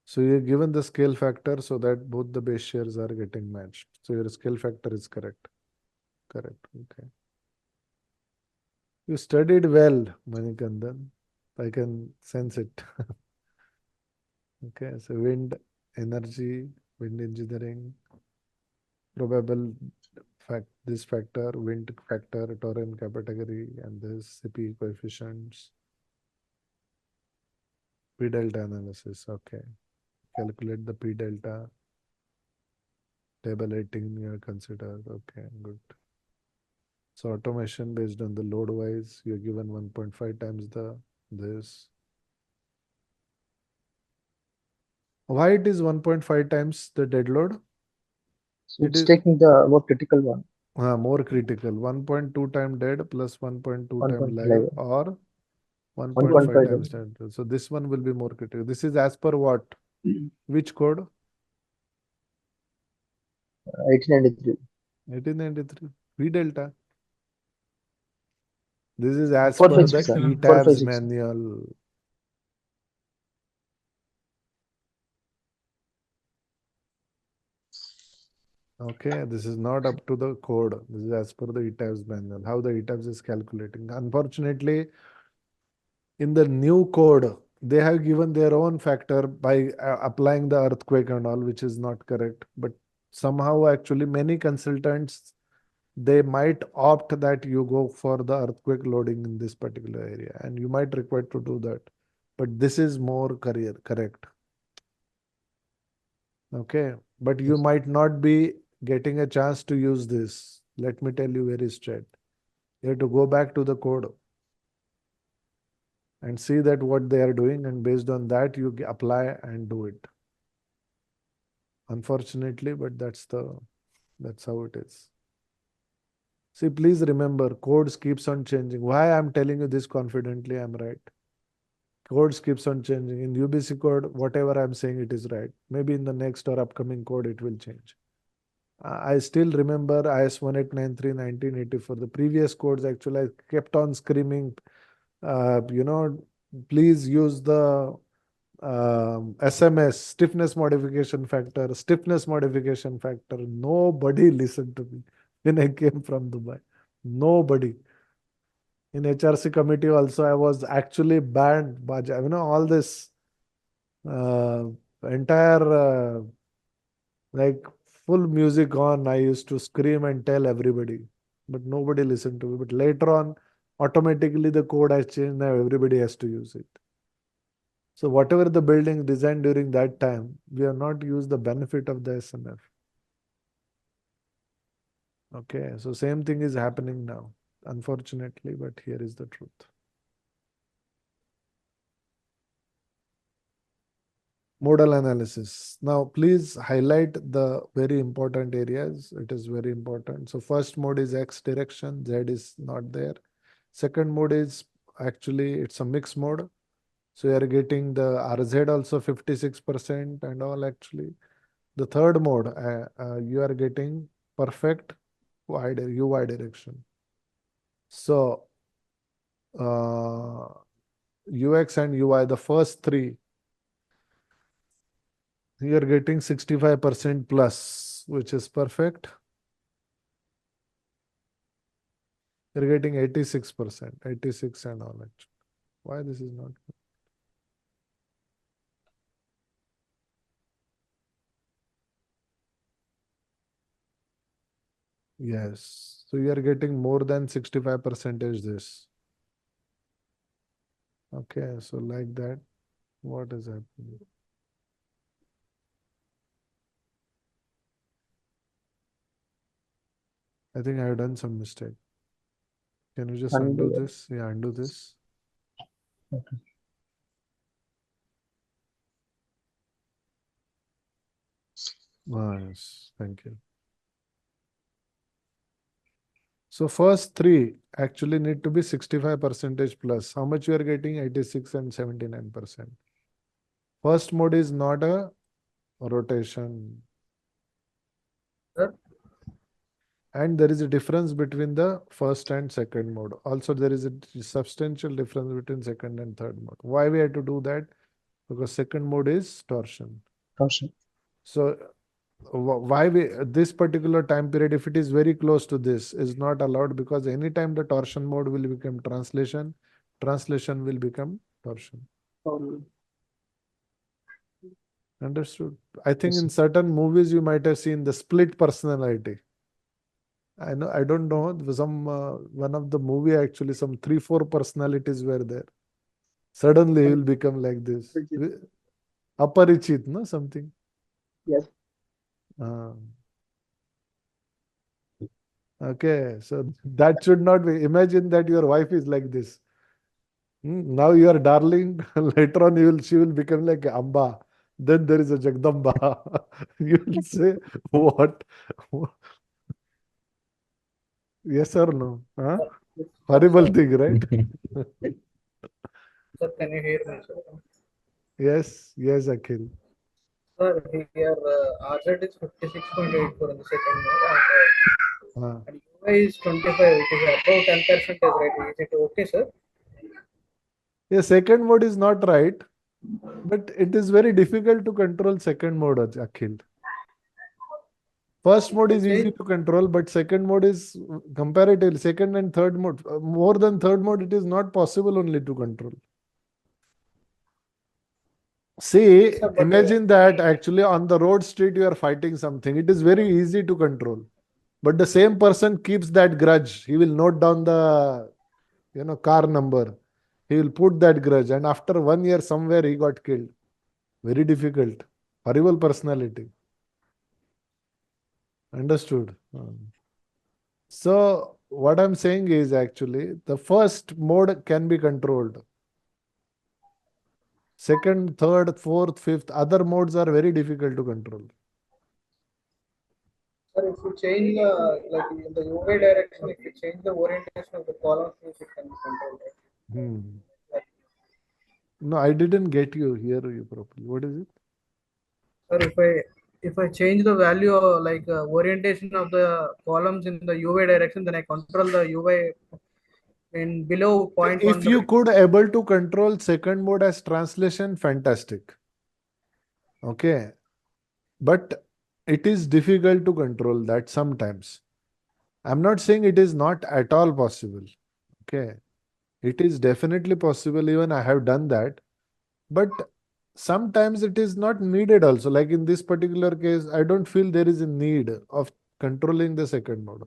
So you're given the scale factor so that both the base shears are getting matched. So your scale factor is correct. Correct. Okay. You studied well, Manikandan. I can sense it. Okay, so wind energy, wind engineering, probable this factor, wind factor, torrent category, and this CP coefficients. P delta analysis. Okay. Calculate the P delta. Table 18 you are considered. Okay, good. So automation based on the load wise, you're given 1.5 times this. Why it is 1.5 times the dead load? So It it's is taking the more critical one, more critical. 1.2 time dead plus 1.2 time 1.5 live level, or 1.5 1.5 times level, dead. So this one will be more critical. This is as per what? Which code? 1893. 1893. V delta. This is as per 456, the sir. ETABS 456. manual. Okay, this is not up to the code. This is as per the ETABS manual, how the ETABS is calculating. Unfortunately, in the new code, they have given their own factor by applying the earthquake and all, which is not correct. But somehow, actually, many consultants, they might opt that you go for the earthquake loading in this particular area, and you might require to do that. But this is more correct. Okay, but you Yes. might not be getting a chance to use this. Let me tell you very straight. You have to go back to the code and see that what they are doing, and based on that you apply and do it. Unfortunately, but that's how it is. See, please remember, codes keeps on changing. Why I'm telling you this confidently, I'm right. Codes keeps on changing. In UBC code, whatever I'm saying, it is right. Maybe in the next or upcoming code, it will change. I still remember IS 1893 1984. The previous codes, actually, I kept on screaming, please use the SMS, stiffness modification factor, stiffness modification factor. Nobody listened to me when I came from Dubai. Nobody. In HRC committee also, I was actually banned. All this uh, entire like full music on. I used to scream and tell everybody, but nobody listened to me. But later on, automatically the code has changed. Now everybody has to use it. So whatever the building designed during that time, we have not used the benefit of the SMF. Okay, so same thing is happening now, unfortunately, but here is the truth. Modal analysis. Now, please highlight the very important areas. It is very important. So first mode is X direction, Z is not there. Second mode is actually it's a mixed mode. So you are getting the RZ also 56% and all actually. The third mode, you are getting perfect UY direction. So UX and UI, the first three, you are getting 65% plus, which is perfect. You're getting 86%, 86 and all actually. Why this is not? Yes. So you are getting more than 65% this. Okay, so like that, what is happening? I think I have done some mistake. Can you just undo Undo. this? Yeah, undo this. Okay. Nice, thank you. So first three actually need to be 65% plus. How much you are getting? 86 and 79%. First mode is not a rotation. Sir? And there is a difference between the first and second mode. Also, there is a substantial difference between second and third mode. Why we have to do that? Because second mode is torsion. Torsion. So why this particular time period, if it is very close to this, is not allowed, because anytime the torsion mode will become translation will become torsion. Um, Understood? I think Yes, in sir. certain movies you might have seen the split personality. I don't know, some one of the movie actually some 3-4 personalities were there. Suddenly he will become like this. Aparichit, no, something. yes. Uh, Okay, so that should not be. Imagine that your wife is like this. Now you are darling. Later on, she will become like Amba. Then there is a Jagdamba. You will say, what? Yes or no? Huh? Yes, Horrible sir. thing, right? Sir, can you hear me, sir? Yes, yes, Akhil. Sir, here RZ is 56.84 in the second mode Uh, and UI is 25. It is above 10% right? Is it okay, sir? yeah, second mode is not right, but it is very difficult to control second mode, Akhil. First If mode I is easy change, to control, but second mode is comparatively, second and third mode, more than third mode, it is not possible only to control. See, sir, but imagine that actually on the road street you are fighting something. It is very easy to control. But the same person keeps that grudge. He will note down the car number. He will put that grudge. And after 1 year somewhere he got killed. Very difficult. Horrible personality. Understood. So what I'm saying is actually the first mode can be controlled. Second, third, fourth, fifth, other modes are very difficult to control. sir, if you change like in the UV direction, if you change the orientation of the columns, it can be controlled, right? Hmm. Like, No, I didn't get you, hear you properly. What is it? sir, if I change the value like orientation of the columns in the UV direction, then I control the UV in below point If 1. you could able to control second mode as translation, fantastic. Okay. But it is difficult to control that sometimes. I'm not saying it is not at all possible. Okay. It is definitely possible. Even I have done that. But sometimes it is not needed also. Like in this particular case, I don't feel there is a need of controlling the second mode.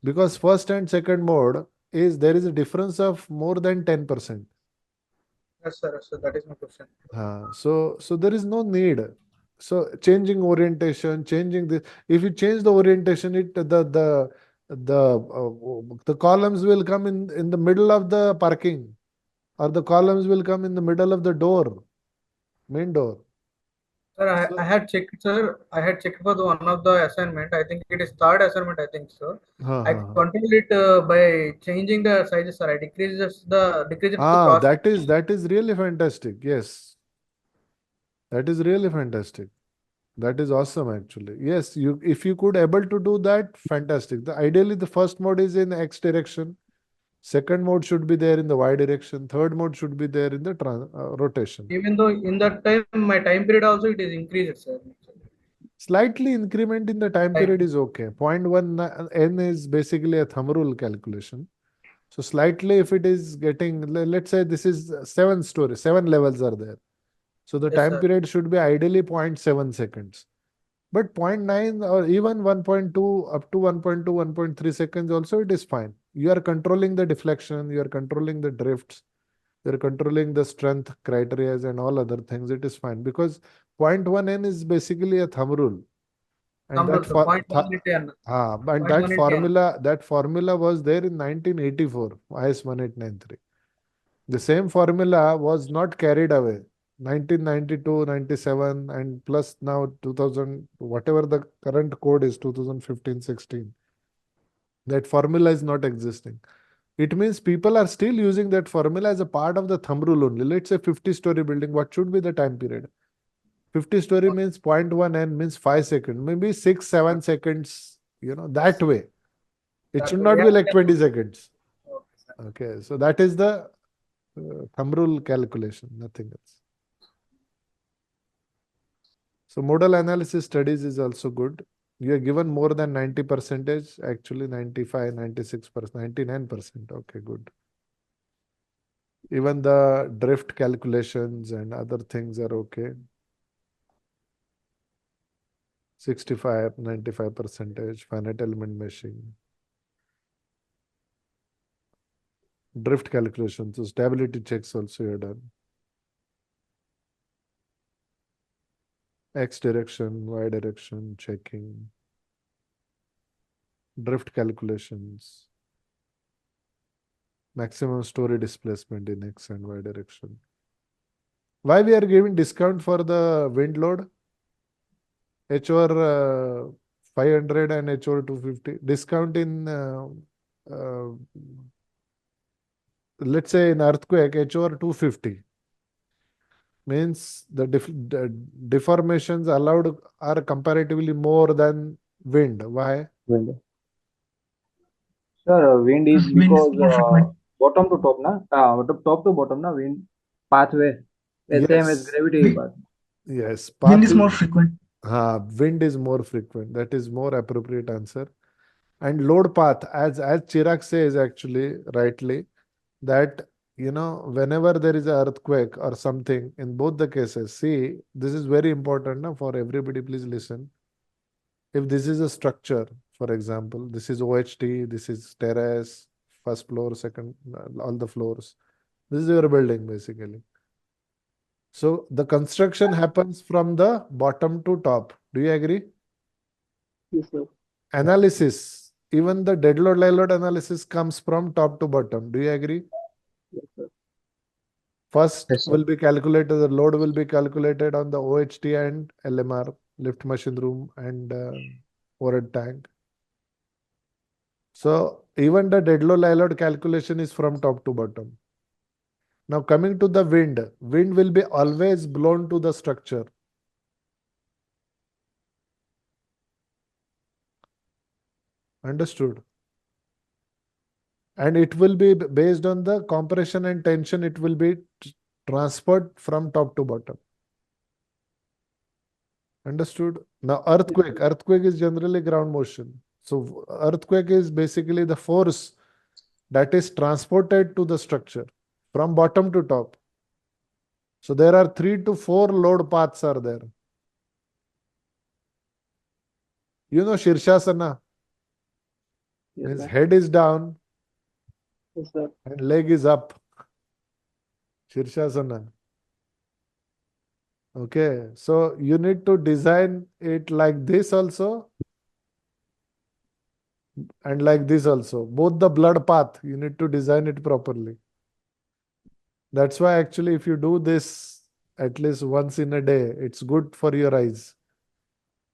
Because first and second mode is there is a difference of more than 10%. Yes, sir. So that is my question. So there is no need. So changing orientation, changing the if you change the orientation, the columns will come in the middle of the parking, or the columns will come in the middle of the door, main door. Sir, I So had checked, sir. I had checked for the one of the assignment. I think it is third assignment. I think so. ha I ha ha. control it by changing the sizes, sir. I decreases the process. That is really fantastic. Yes, that is really fantastic. That is awesome, actually. Yes, you if you could able to do that, fantastic. Ideally, the first mode is in X direction. Second mode should be there in the Y direction. Third mode should be there in the rotation. Even though in that time my time period also it is increased, sir. Slightly increment in the time period Time. is okay. 0.1 n is basically a thumb rule calculation. So slightly if it is getting, let's say this is 7 stories, 7 levels are there. So the Yes, time sir. period should be ideally 0.7 seconds. But zero point 0.9 or even 1.2 up to 1.2, 1.3 seconds also it is fine. You are controlling the deflection, you are controlling the drifts, you're controlling the strength criteria and all other things. It is fine because zero point 0.1 n is basically a thumb rule. And Some that rules, sir. for Point one into n. and Point that one into n. formula was there in 1984 IS 1893. The same formula was not carried away. 1992, 97, and plus now 2000, whatever the current code is, 2015, 16. That formula is not existing. It means people are still using that formula as a part of the thumb rule only. Let's say 50-story building, what should be the time period? 50-story means zero point 0.1 n means 5 seconds, maybe 6, 7 seconds, that way. It should That way. not Yeah. be like 20 seconds. Okay, sir. Okay, so that is the thumb rule calculation, nothing else. So modal analysis studies is also good. You are given more than 90 percentage, actually 95, 96%, 99%. Okay, good. Even the drift calculations and other things are okay. 65, 95 percentage, finite element meshing. Drift calculations, so stability checks also you are done. X direction, Y direction, checking. drift calculations, maximum story displacement in X and Y direction. Why we are giving discount for the wind load? H over 500 and H over 250. Discount in, uh, let's say in earthquake, H over 250. Means the deformations allowed are comparatively more than wind. Why? Window. Sir, wind is Wind is because more frequent. bottom to top, na? Top to bottom, na? Wind pathway. Same as Yes. gravity path. Yes. Wind Path is more frequent. wind is more frequent. That is more appropriate answer. And load path, as Chirag says actually rightly, that whenever there is an earthquake or something, in both the cases, see, this is very important now for everybody. Please listen. If this is a structure, for example, this is OHT, this is terrace, first floor, second, all the floors. This is your building basically. So the construction happens from the bottom to top. Do you agree? Yes, sir. Analysis, even the dead load, live load analysis comes from top to bottom. Do you agree? Yes, sir. First Yes, sir. will be calculated, the load will be calculated on the OHT and LMR, lift machine room and overhead tank. So even the dead load, live load calculation is from top to bottom. Now coming to the wind, wind will be always blown to the structure. Understood? And it will be based on the compression and tension, it will be transferred from top to bottom. Understood? Now earthquake is generally ground motion. So earthquake is basically the force that is transported to the structure from bottom to top. So there are 3 to 4 load paths are there. Shirshasana Yes, means sir. head is down Yes, sir. and leg is up. Shirshasana. Okay, so you need to design it like this also and like this also. Both the blood path, you need to design it properly. That's why actually if you do this at least once in a day, it's good for your eyes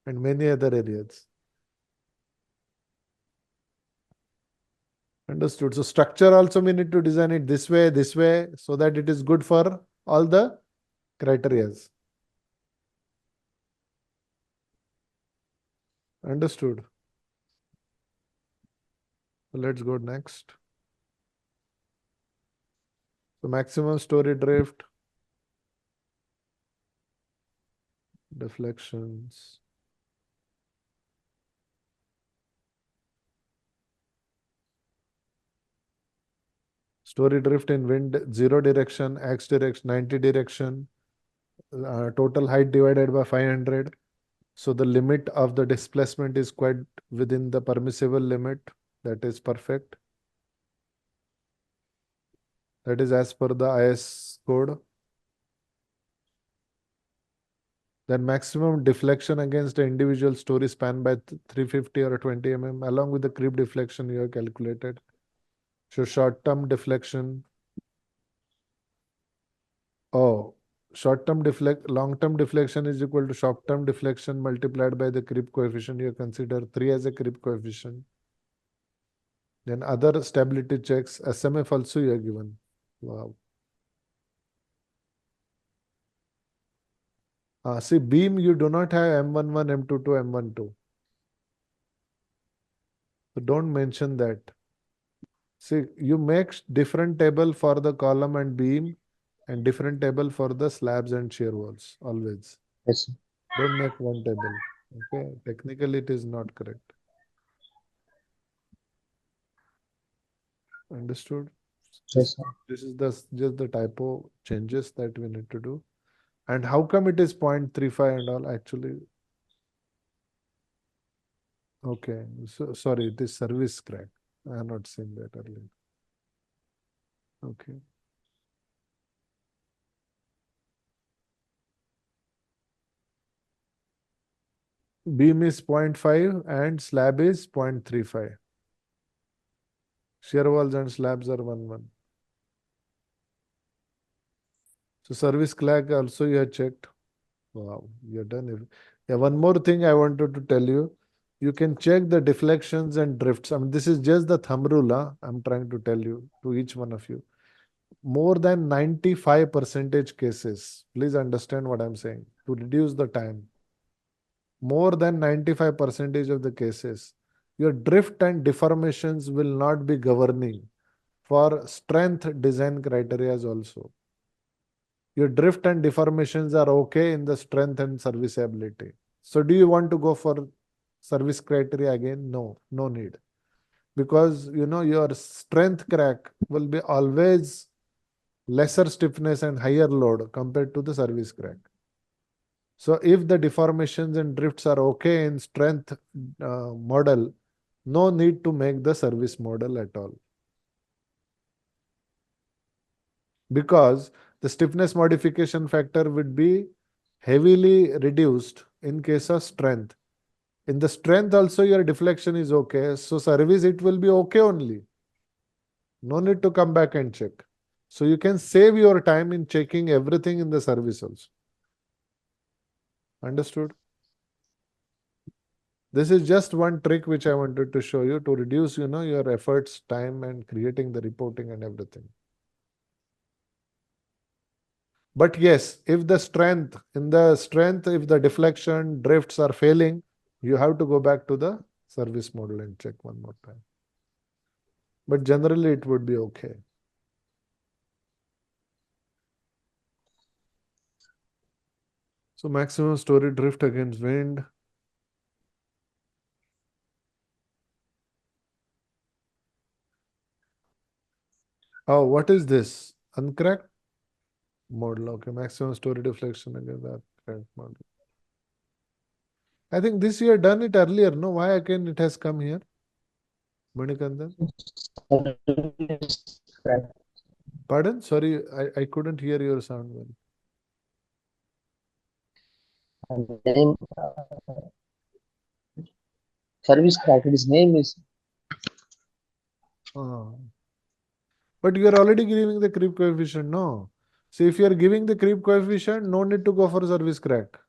and many other areas. Understood. So structure also we need to design it this way, so that it is good for all the criterias. Understood. So let's go next. So maximum story drift, deflections. Story drift in wind, 0 direction, X direction, 90 direction, total height divided by 500. So the limit of the displacement is quite within the permissible limit. That is perfect. That is as per the IS code. Then maximum deflection against the individual story span by 350 or 20 mm along with the creep deflection you have calculated. So short-term deflection. Oh, long-term deflection is equal to short-term deflection multiplied by the creep coefficient. You consider 3 as a creep coefficient. Then other stability checks, SMF also you are given. Wow. See, beam, you do not have M11, M22, M12. So don't mention that. See, you make different table for the column and beam and different table for the slabs and shear walls, always. Yes, sir. Don't make one table. Okay, technically it is not correct. Understood? Yes, sir. This is just the typo changes that we need to do. And how come it is 0.35 and all actually? Okay, so sorry, it is service crack. I have not seen that earlier. Okay. beam is 0.5 and slab is 0.35. Shear walls and slabs are 1:1. So service crack also you have checked. Wow, you're done. Yeah, one more thing I wanted to tell you. You can check the deflections and drifts. I mean, this is just the thumb rule, huh? I'm trying to tell you to each one of you. More than 95% cases, please understand what I'm saying, to reduce the time. More than 95% of the cases, your drift and deformations will not be governing for strength design criteria also. Your drift and deformations are okay in the strength and serviceability. So do you want to go for service criteria again? No, no need. Because your strength crack will be always lesser stiffness and higher load compared to the service crack. So if the deformations and drifts are okay in strength model, no need to make the service model at all. Because the stiffness modification factor would be heavily reduced in case of strength. In the strength also your deflection is okay. So service it will be okay only. No need to come back and check. So you can save your time in checking everything in the service also. Understood? This is just one trick which I wanted to show you to reduce, your efforts, time and creating the reporting and everything. But yes, if the strength, if the deflection, drifts are failing, you have to go back to the service model and check one more time. But generally it would be okay. So maximum story drift against wind. Oh, what is this? Uncracked model. Okay, maximum story deflection against that cracked model. I think this year done it earlier. No, why again it has come here? Manikandan? Pardon? Sorry, I couldn't hear your sound well. And then service crack. His name is Oh. But you are already giving the creep coefficient, no? So if you are giving the creep coefficient, no need to go for service crack.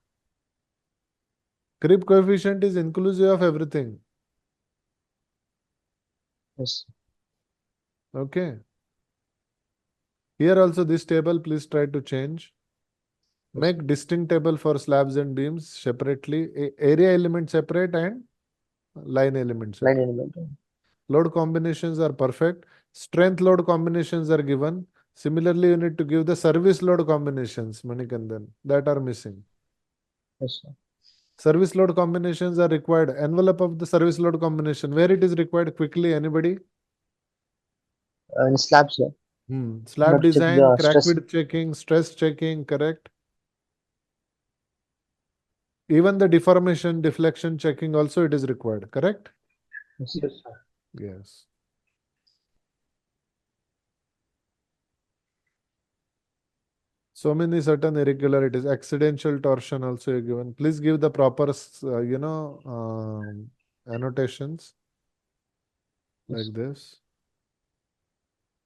Creep coefficient is inclusive of everything. yes. Okay. Here also this table, please try to change. Make distinct table for slabs and beams separately. Area element separate and line element Line separate. element. Load combinations are perfect. Strength load combinations are given. Similarly, you need to give the service load combinations, Manikandan, that are missing. Yes, sir. Service load combinations are required. Envelope of the service load combination. Where it is required quickly, anybody? In slabs, sir. Slab But check design, the crack stress. width checking, stress checking, correct? Even the deformation, deflection checking also it is required, correct? Yes. Yes, sir. Yes. So many certain irregularities, accidental torsion also given. Please give the proper, annotations like this.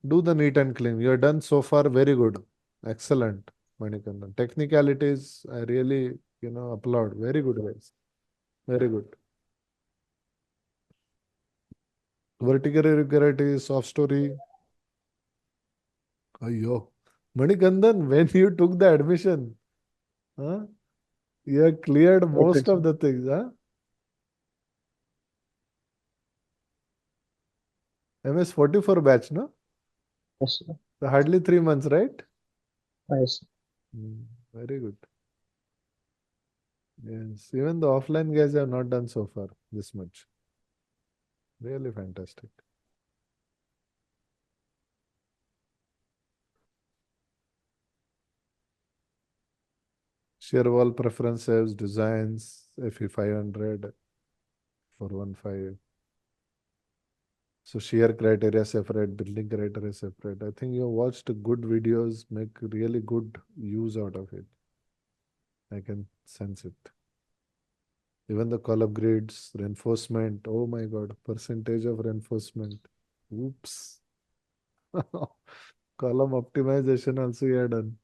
Do the neat and clean. You are done so far. Very good. Excellent, Manikandan. Technicalities, I really, applaud. Very good, guys. Very good. Vertical irregularity, soft story. Ayyo. Manikandan, when you took the admission, huh? You have cleared April, most sir. of the things, huh? MS 44 batch, no? Yes, sir. So hardly 3 months, right? Yes. Very good. Yes. Even the offline guys have not done so far this much. Really fantastic. Shear wall preferences, designs, FE 500, 415. So shear criteria separate, building criteria separate. I think you watched good videos, make really good use out of it. I can sense it. Even the column grids, reinforcement. Oh my God, percentage of reinforcement. Oops. Column optimization also you have done.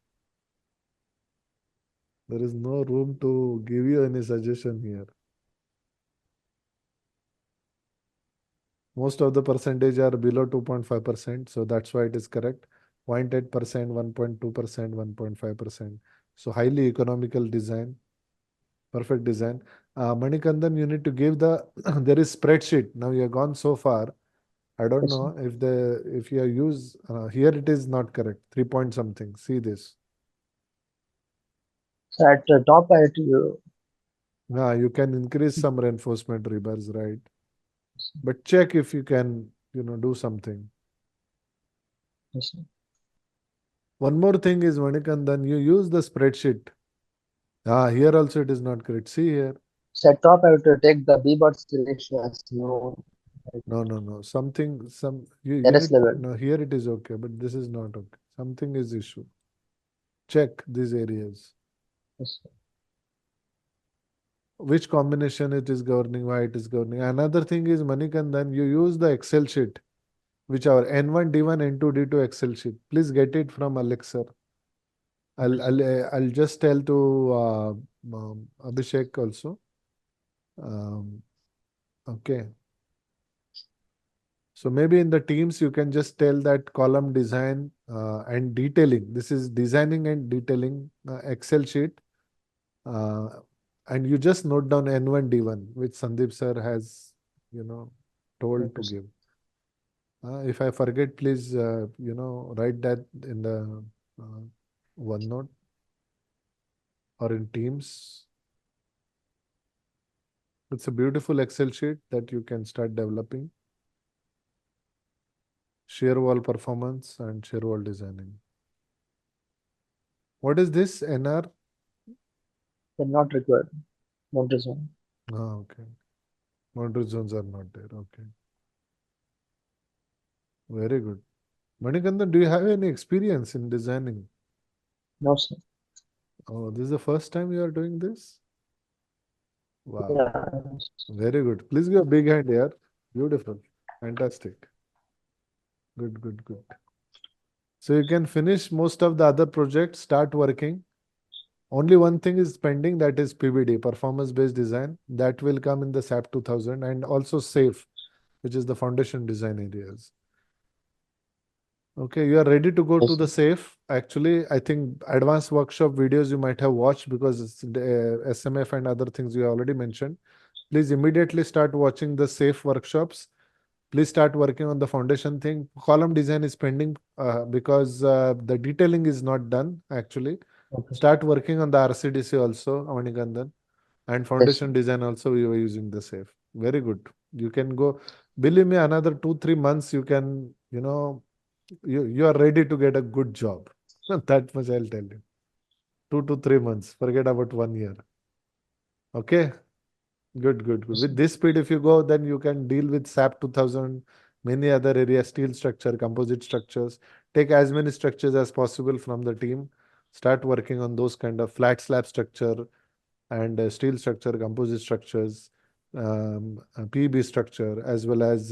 There is no room to give you any suggestion here. Most of the percentage are below 2.5%, so that's why it is correct. 0.8%, 1.2%, 1.5%. So highly economical design, perfect design. Manikandan, you need to give the there is spreadsheet. Now you have gone so far. I don't Yes, sir. know if you use here it is not correct. 3 point something. See this. So at the top, I had to, You can increase some reinforcement rebars, right? But check if you can, do something. yes, sir. One more thing is, Manikandan, you use the spreadsheet. Here also it is not correct. See here. So at top, I have to take the B bots ratio as no No. Something, you terrace need, level. no, here it is okay, but this is not okay. Something is issue. Check these areas. Yes, sir. Which combination it is governing, why it is governing. Another thing is, Manikandan, you use the Excel sheet, which our N1, D1, N2, D2 Excel sheet. Please get it from Alexa. I'll just tell to Abhishek also. Okay. So maybe in the teams, you can just tell that column design and detailing. This is designing and detailing Excel sheet. And you just note down N1, D1, which Sandeep sir has, told to Okay, sir. give. If I forget, please, write that in the OneNote or in Teams. It's a beautiful Excel sheet that you can start developing. Shear wall performance and shear wall designing. What is this NR? They're not required. Boundary zone. Okay. Boundary zones are not there. Okay. Very good. Manikandan, do you have any experience in designing? No, sir. Oh, this is the first time you are doing this? Wow. Yeah. Very good. Please give a big hand here. Beautiful. Fantastic. Good. So you can finish most of the other projects, start working. Only one thing is pending, that is PBD, performance-based design. That will come in the SAP 2000 and also SAFE, which is the foundation design areas. Okay, you are ready to go to Yes, the SAFE. Actually, I think advanced workshop videos you might have watched because it's the SMF and other things you already mentioned. Please immediately start watching the SAFE workshops. Please start working on the foundation thing. Column design is pending because the detailing is not done actually. okay. Start working on the RCDC also, Avanikandan. And Yes, sir. foundation design also we were using the SAFE. Very good. You can go, believe me, another 2-3 months you can, you are ready to get a good job. That much I'll tell you. 2 to 3 months. Forget about 1 year. Okay. Good. Yes, sir. With this speed, if you go, then you can deal with SAP 2000, many other areas, steel structure, composite structures. Take as many structures as possible from the team. Start working on those kind of flat slab structure and steel structure, composite structures, PB structure, as well as,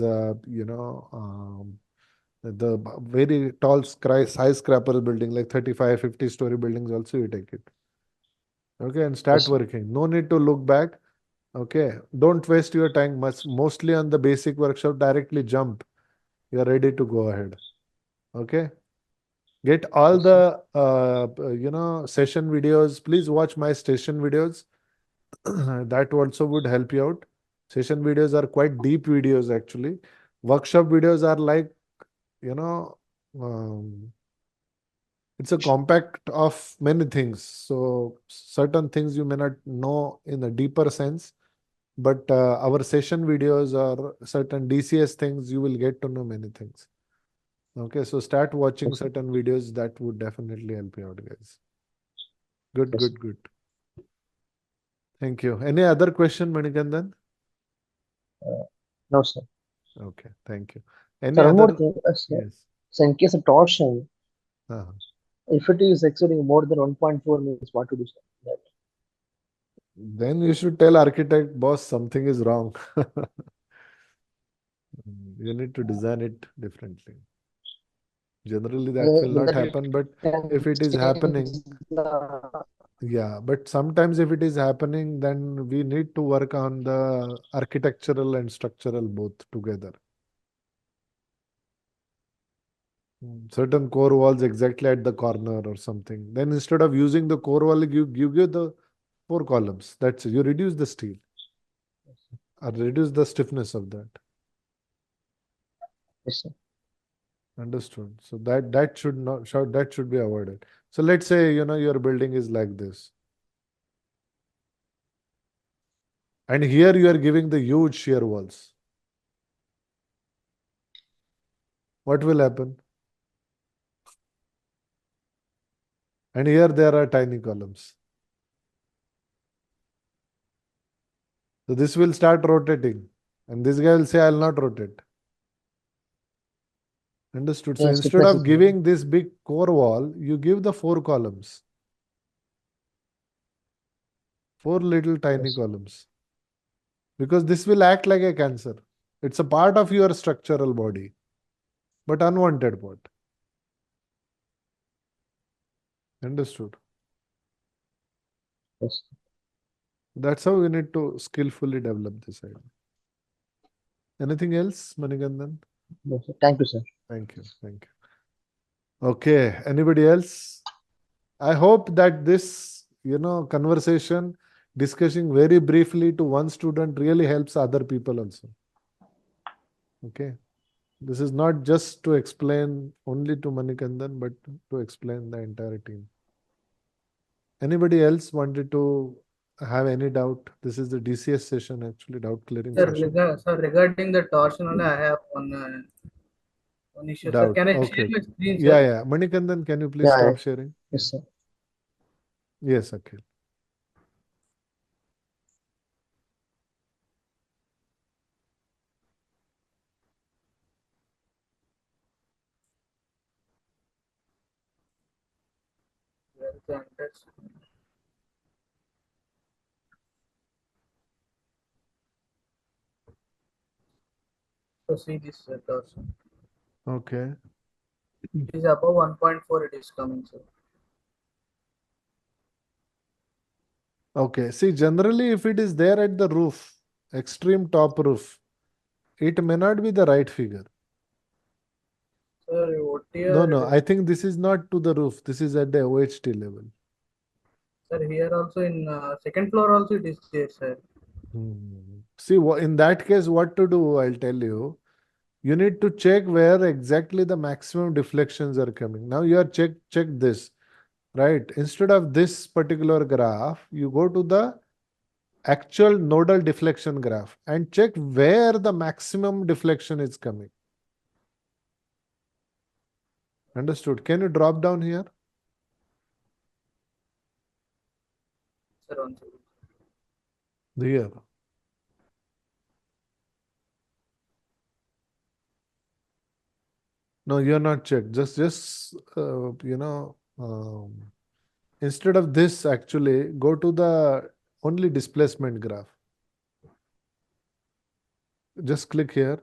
the very tall skyscraper building, like 35, 50-story buildings also you take it. Okay, and Yes, start sir. working. No need to look back. Okay, don't waste your time much. Mostly on the basic workshop, directly jump. You're ready to go ahead. Okay, get all Yes, sir. the session videos. Please watch my session videos. That also would help you out. Session videos are quite deep videos actually. Workshop videos are like, you know, um, it's a compact of many things. So certain things you may not know in a deeper sense, but our session videos or certain DCS things, you will get to know many things. Okay, so start watching Yes, sir. certain videos that would definitely help you out, guys. Yes, sir. Good. Thank you. Any other question, Manikandan? No, sir. Okay, thank you. Any Sir, one more other? thing. Sir. Yes. So in case of torsion, Uh-huh. if it is exceeding more than 1.4 means what to do, sir? That. Then you should tell architect, boss, something is wrong. You need to design it differently. Generally, that will not that we happen, but can if it is happening, change the yeah, but sometimes if it is happening, then we need to work on the architectural and structural both together. Certain core walls exactly at the corner or something. Then instead of using the core wall, you give the 4 columns. That's it. You reduce the steel or reduce the stiffness of that. yes, sir. Understood. So that should not that should be avoided. So let's say your building is like this, and here you are giving the huge shear walls. What will happen? And here there are tiny columns. So this will start rotating, and this guy will say, "I'll not rotate." Understood. So Yes, instead stiffness of is there. giving this big core wall, you give the 4 columns, 4 little tiny Yes, columns, because this will act like a cancer. It's a part of your structural body, but unwanted part. Understood. yes, That's how we need to skillfully develop this idea. Anything else, Manikandan? yes, sir. Thank you, sir. Thank you. Thank you. Okay. Anybody else? I hope that this, conversation, discussing very briefly to one student really helps other people also. Okay. This is not just to explain only to Manikandan, but to explain the entire team. Anybody else wanted to have any doubt? This is the DCS session, actually, doubt clearing session. Sir, regarding the torsion only, I have one issue, sir. Doubt. Can I share Okay. my screen, Yeah, sir? yeah. Manikandan, can you please Yeah, stop sharing? yes, sir. Yes, Akhil. Where is the Uncut? So see this torsion. Okay. It is above 1.4. It is coming, sir. Okay. See, generally, if it is there at the roof, extreme top roof, it may not be the right figure. Sir, what No, here? no. I think this is not to the roof. This is at the OHT level. Sir, here also in second floor also it is there, sir. See, in that case, what to do, I'll tell you. You need to check where exactly the maximum deflections are coming. Now you are check this, right? Instead of this particular graph, you go to the actual nodal deflection graph and check where the maximum deflection is coming. Understood? Can you drop down here? Sir, one second. Here. No, you're not checked. Just instead of this, actually, go to the only displacement graph. Just click here.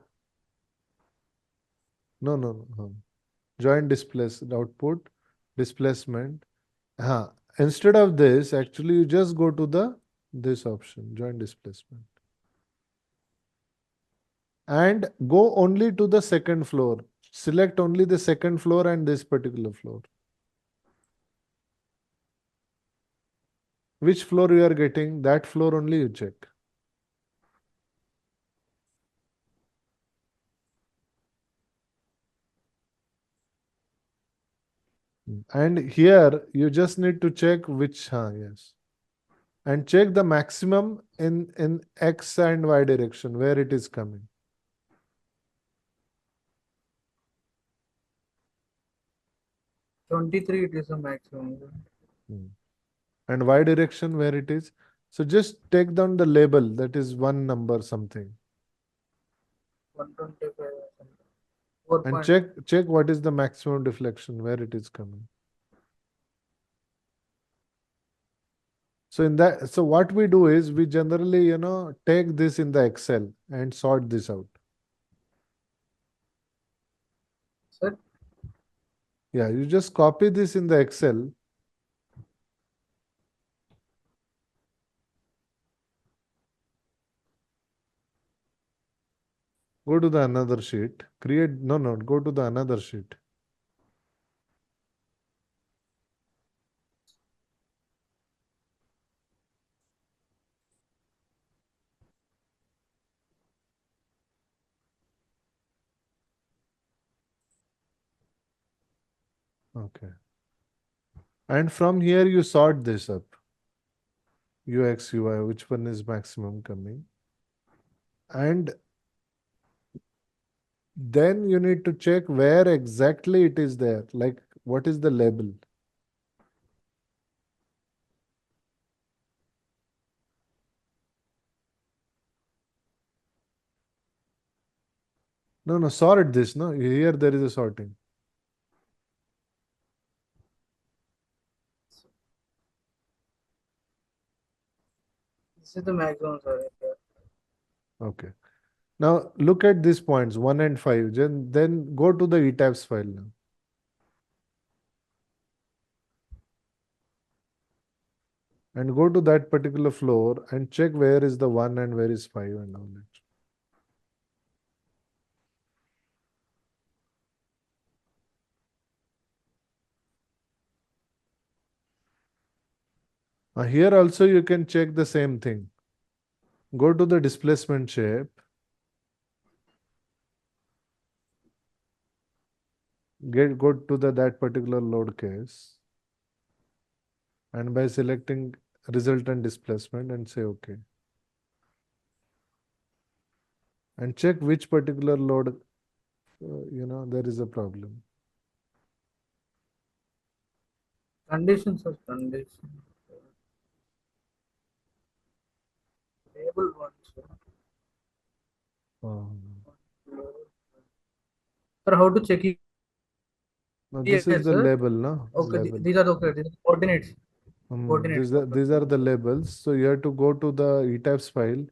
No, no, no. Join displaced output, displacement. Instead of this, actually, you just go to this option, join displacement. And go only to the second floor. Select only the second floor and this particular floor. Which floor you are getting, that floor only you check. And here you just need to check which, yes. And check the maximum in X and Y direction, where it is coming. 23 it is the maximum. And Y direction, where it is. So just take down the label, that is one number something. 125 or something. 4 And point. check what is the maximum deflection, where it is coming. So what we do is we generally, take this in the Excel and sort this out. Sir, Yeah, you just copy this in the Excel. Go to the another sheet. Go to the another sheet. Okay. And from here you sort this up. UX, UI, which one is maximum coming? And then you need to check where exactly it is there. Like, what is the label? No, sort this, no? Here there is a sorting. this is the maximum, sir. Okay. Now look at these points, 1 and 5. Then go to the ETABS file now. And go to that particular floor and check where is the 1 and where is 5 and all that. Here also you can check the same thing. Go to the displacement shape. Go to that particular load case. And by selecting resultant displacement and say OK. And check which particular load, there is a problem. Conditions of condition. Label one, sir. Sir, how to check it? Now this Yes, is the sir. label, no? Okay, Label. these are okay. These are coordinates. Coordinates. These are the labels. So you have to go to the ETABS file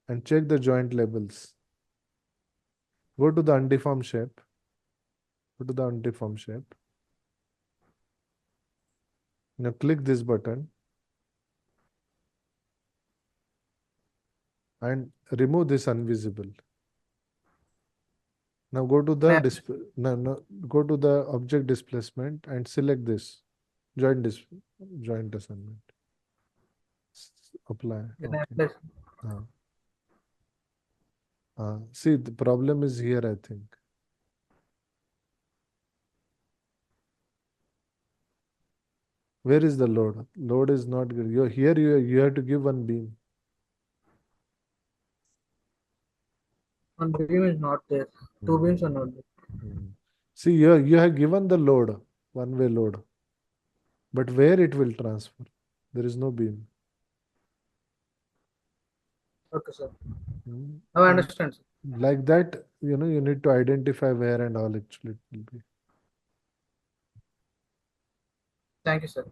and check the joint labels. Go to the undeformed shape. Go to the undeformed shape. Now click this button and remove this invisible. Now go to the go to the object displacement and select this joint assignment. Apply. Okay. See, the problem is here, I think. Where is the load? Load is not good. Here you have to give one beam. One beam is not there. Two beams are not there. See, you have given the load, one-way load. But where it will transfer? There is no beam. Okay, sir. Now I understand, sir. Like that, you need to identify where and all actually it will be. Thank you, sir.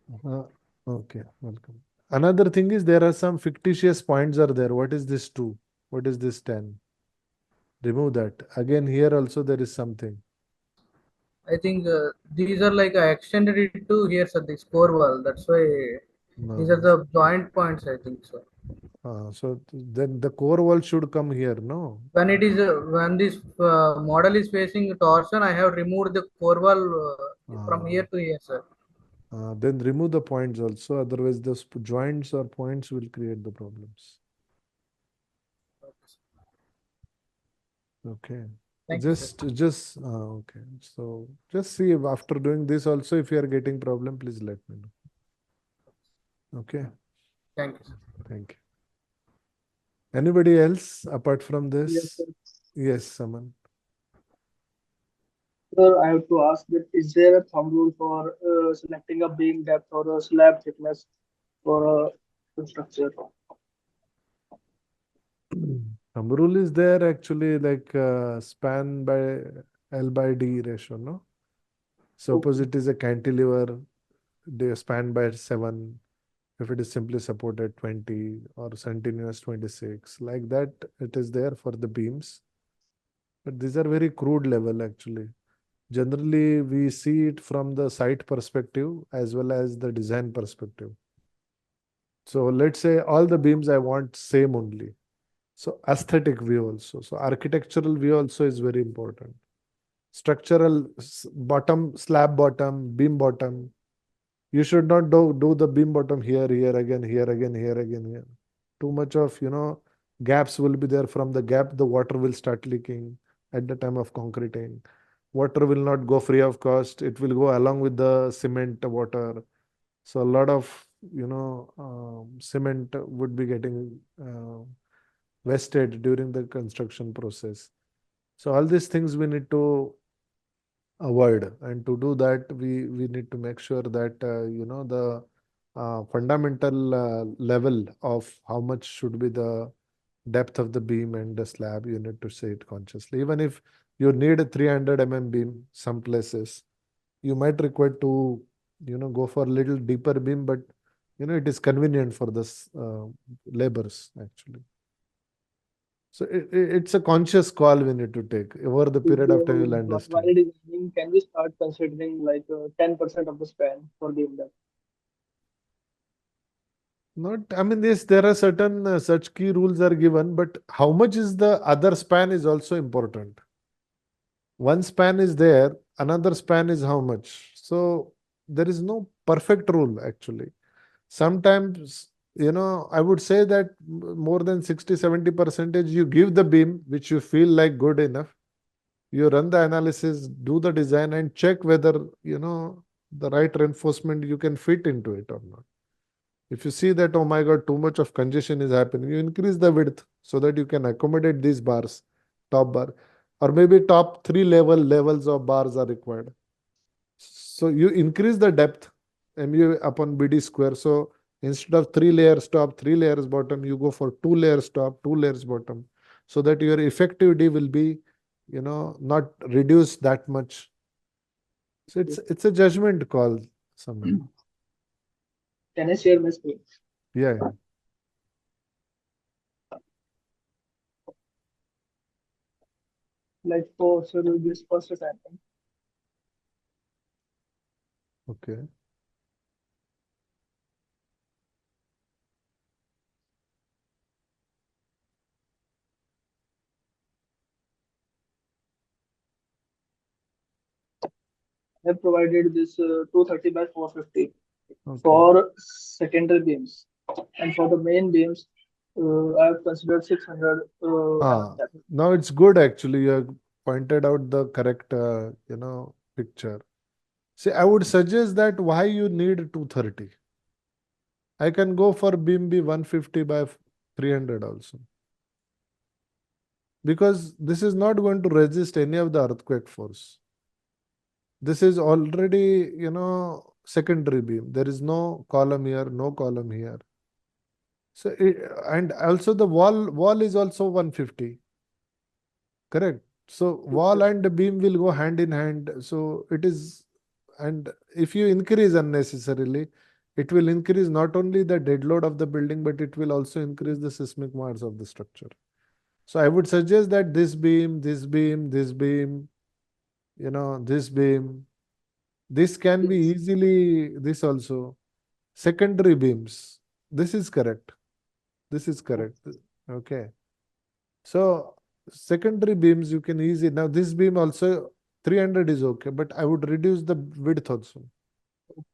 Okay, welcome. Another thing is there are some fictitious points are there. What is this 2? What is this 10? Remove that. Again, here also there is something. I think these are like I extended it to here, sir, the score wall. That's why these are the joint points, I think, so. So then the core wall should come here, no? When it is when this model is facing torsion, I have removed the core wall from here to here, sir. Then remove the points also. Otherwise, the joints or points will create the problems. Okay. Okay. So just see if after doing this also, if you are getting problem, please let me know. Okay. Thank you, sir. Thank you. Anybody else apart from this? Yes, sir. Yes, Saman. Sir, I have to ask that is there a thumb rule for selecting a beam depth or a slab thickness for a structure? Thumb rule is there actually like span by L by D ratio, no? Suppose it is a cantilever, they span by 7, If it is simply supported 20 or continuous 26, like that, it is there for the beams. But these are very crude level actually. Generally, we see it from the site perspective as well as the design perspective. So let's say all the beams I want same only. So aesthetic view also. So architectural view also is very important. Structural bottom, slab bottom, beam bottom. You should not do the beam bottom here, here again, here again, here again, here. Too much of, gaps will be there. From the gap, the water will start leaking at the time of concreting. Water will not go free of cost. It will go along with the cement water. So a lot of, cement would be getting wasted during the construction process. So all these things we need to avoid, and to do that we need to make sure that the fundamental level of how much should be the depth of the beam and the slab, you need to say it consciously. Even if you need a 300 beam, some places you might require to go for a little deeper beam, but it is convenient for this labors actually. So it's a conscious call we need to take. Over the period of time, you'll While understand. designing, can we start considering like 10% of the span for the index? Not, I mean, yes, there are certain such key rules are given, but how much is the other span is also important. One span is there, another span is how much. So there is no perfect rule actually. Sometimes, I would say that more than 60-70% you give the beam which you feel like good enough. You run the analysis, do the design, and check whether, the right reinforcement you can fit into it or not. If you see that, oh my God, too much of congestion is happening, you increase the width so that you can accommodate these bars, top bar, or maybe top three levels of bars are required. So you increase the depth, MU upon BD square. So instead of 3 layers top, 3 layers bottom, you go for 2 layers top, 2 layers bottom, so that your effectivity will be, not reduced that much. So it's a judgment call, Samir. Can I share my screen? Yeah, yeah. Like for so this first assignment, Okay. I have provided this 230 by 450 Okay. for secondary beams, and for the main beams, I have considered 600 Ah, now it's good actually. You have pointed out the correct, picture. See, I would suggest that why you need 230. I can go for beam B 150 by 300 also. Because this is not going to resist any of the earthquake force. This is already, secondary beam. There is no column here, no column here. So, and also the wall is also 150. Correct. So wall and the beam will go hand in hand. So it is, and if you increase unnecessarily, it will increase not only the dead load of the building, but it will also increase the seismic mass of the structure. So I would suggest that this beam, this beam, this beam, this beam, this can be Yes. easily, this also. Secondary beams, this is correct. This is correct. Okay. So secondary beams you can easily, now this beam also 300 is okay, but I would reduce the width also. So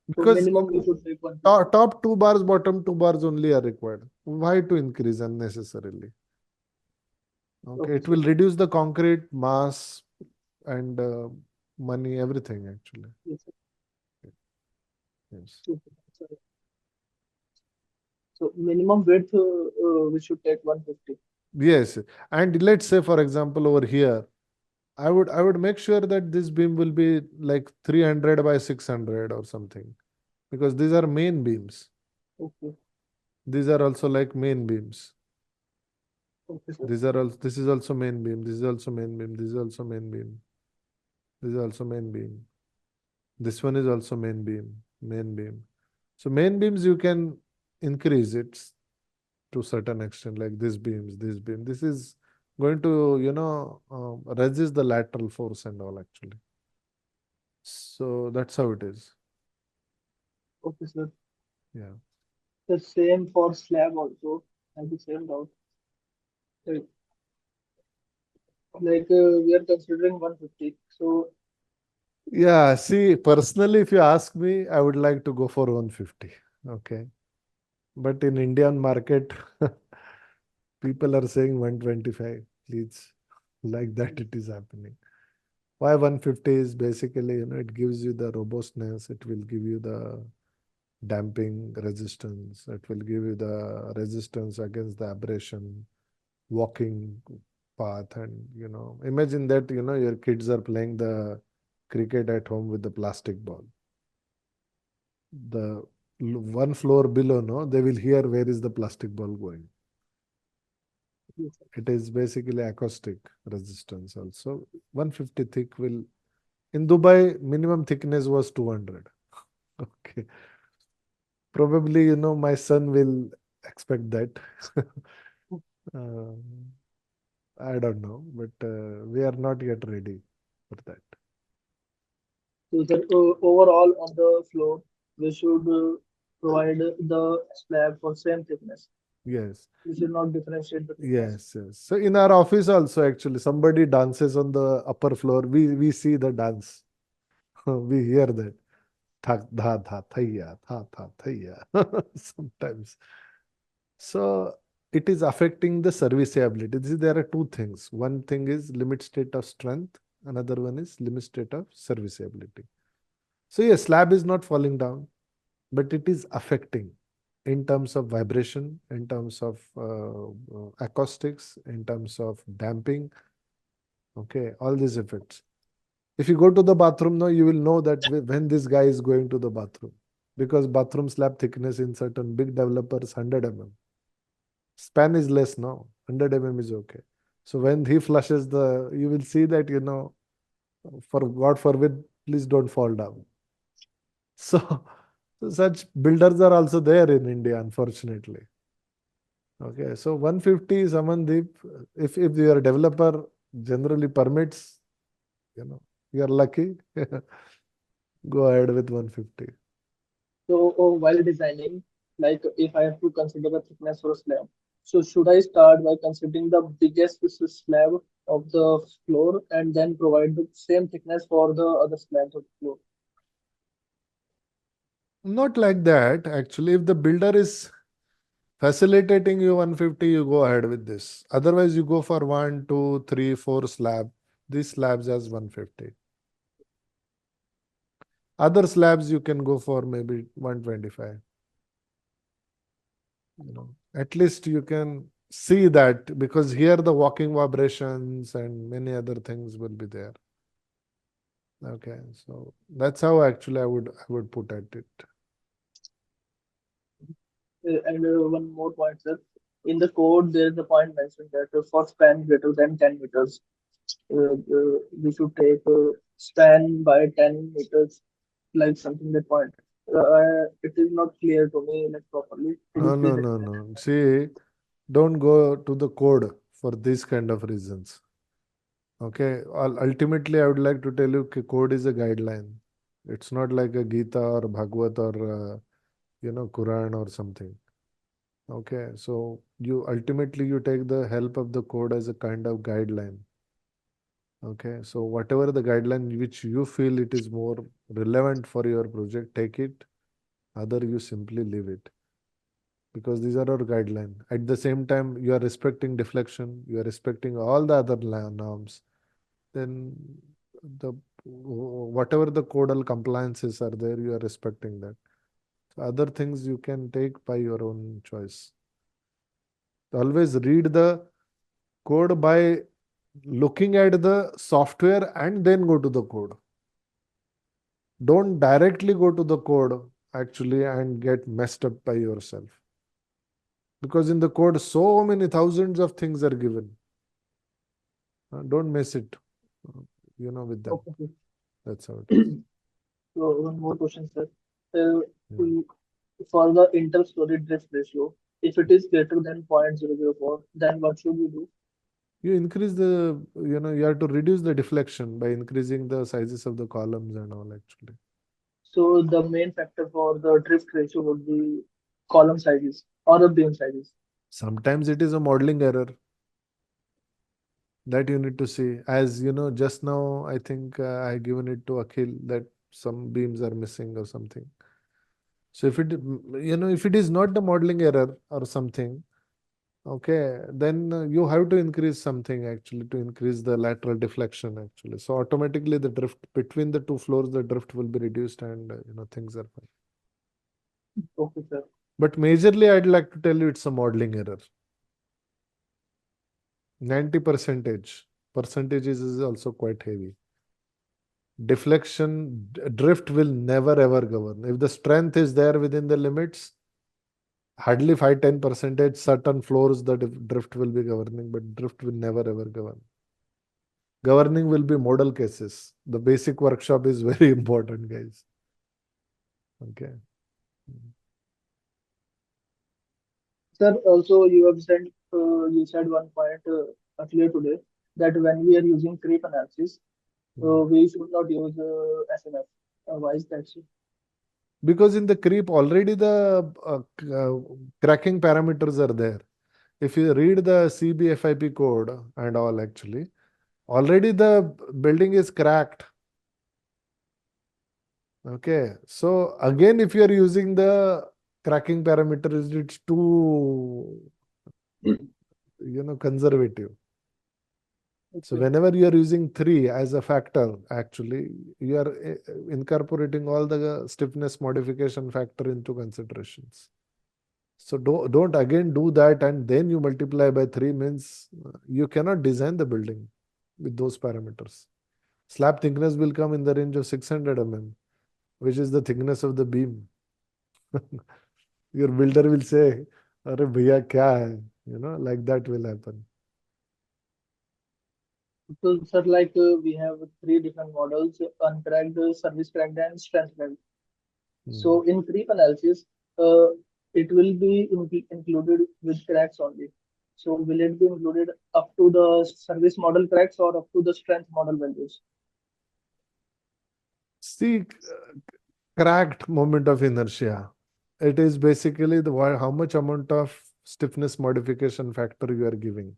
Because minimum we should take 150. top 2 bars, bottom 2 bars only are required. Why to increase unnecessarily? Okay, Okay, it sir. will reduce the concrete mass and money, everything actually. Yes, sir. Yes. Okay, sorry. So minimum width we should take 150. Yes. And let's say, for example, over here, I would make sure that this beam will be like 300 by 600 or something, because these are main beams. Okay, These are also like main beams. okay, sir. This is also main beam. This is also main beam. This is also main beam. This is also main beam. This one is also main beam. Main beam. So main beams you can increase it to certain extent, like this beams, this beam. This is going to, resist the lateral force and all actually. So that's how it is. Okay, sir. Yeah. The same for slab also. And the same doubt. Like, we are considering 150. So Yeah, see, personally, if you ask me, I would like to go for 150. Okay. But in Indian market, people are saying 125. Please, like that it is happening. Why 150 is basically, it gives you the robustness, it will give you the damping resistance, it will give you the resistance against the abrasion, walking path, and imagine that your kids are playing the cricket at home with the plastic ball. The one floor below, no, they will hear where is the plastic ball going. It is basically acoustic resistance also. 150 thick will, in Dubai, minimum thickness was 200. Okay. Probably, my son will expect that. Uh, I don't know, but we are not yet ready for that. So that overall on the floor, we should provide the slab for same thickness. Yes, We should not differentiate the thickness. yes. So in our office also, actually, somebody dances on the upper floor. We see the dance. We hear that. Tha tha tha thaiya, tha tha thaiya. Sometimes. So it is affecting the serviceability. There are two things. One thing is limit state of strength. Another one is limit state of serviceability. So yes, slab is not falling down, but it is affecting in terms of vibration, in terms of acoustics, in terms of damping. Okay, all these effects. If you go to the bathroom now, you will know that when this guy is going to the bathroom, because bathroom slab thickness in certain big developers 100 mm. Span is less now. 100 mm is okay. So when he flushes you will see that, for God forbid, please don't fall down. So such builders are also there in India, unfortunately. Okay, so 150 Samandeep, if your developer generally permits, you are lucky. Go ahead with 150. So while designing, like if I have to consider the thickness for a slab, so should I start by considering the biggest slab of the floor and then provide the same thickness for the other slabs of the floor? Not like that. Actually, if the builder is facilitating you 150, you go ahead with this. Otherwise, you go for 1, 2, 3, 4 slab. These slabs as 150. Other slabs you can go for maybe 125. At least you can see that, because here the walking vibrations and many other things will be there. Okay, so that's how actually I would put at it. And one more point, sir. In the code, there is a point mentioned that for span greater than 10 meters, we should take span by 10 meters, like something that point. It is not clear to me like properly. Could you No, please no, no, explain? no. See, don't go to the code for these kind of reasons. Okay, ultimately, I would like to tell you, code is a guideline. It's not like a Gita or Bhagavad or Quran or something. Okay, so you ultimately you take the help of the code as a kind of guideline. Okay, so whatever the guideline which you feel it is more relevant for your project, take it. Other you simply leave it, because these are our guideline. At the same time, you are respecting deflection, you are respecting all the other norms. Then the whatever the codal compliances are there, you are respecting that. So other things you can take by your own choice. Always read the code by looking at the software and then go to the code. Don't directly go to the code actually and get messed up by yourself. Because in the code, so many thousands of things are given. Don't mess it, with them. Okay. That's how it is. So one more question, sir. Uh, Yeah. for the inter-story drift ratio. If it is greater than 0.004, then what should we do? You increase the, you have to reduce the deflection by increasing the sizes of the columns and all actually. So the main factor for the drift ratio would be column sizes or the beam sizes. Sometimes it is a modeling error that you need to see. As you know, just now, I think I given it to Akhil that some beams are missing or something. So if if it is not the modeling error or something, okay, then you have to increase something actually to increase the lateral deflection actually. So automatically the drift between the two floors, the drift will be reduced and things are fine. Okay, sir. But majorly, I'd like to tell you it's a modeling error. 90% percentages is also quite heavy. Deflection, drift will never ever govern. If the strength is there within the limits, hardly 5-10%, certain floors the drift will be governing, but drift will never ever govern. Governing will be modal cases. The basic workshop is very important, guys. Okay. Sir, also you said one point earlier today that when we are using creep analysis, we should not use SNF. Why is that so? Because in the creep already the cracking parameters are there. If you read the CBFIP code and all actually, already the building is cracked. Okay. So again, if you are using the cracking parameters, it's too, conservative. So whenever you are using 3 as a factor, actually, you are incorporating all the stiffness modification factor into considerations. So don't again do that and then you multiply by 3 means you cannot design the building with those parameters. Slab thickness will come in the range of 600 mm, which is the thickness of the beam. Your builder will say, "Arre bhaiya kya hai?" Like that will happen. So, sir, we have three different models: uncracked, service cracked, and strength cracked. So, in creep analysis, uh, it will be included with cracks only. So, will it be included up to the service model cracks or up to the strength model values? See, cracked moment of inertia. It is basically how much amount of stiffness modification factor you are giving.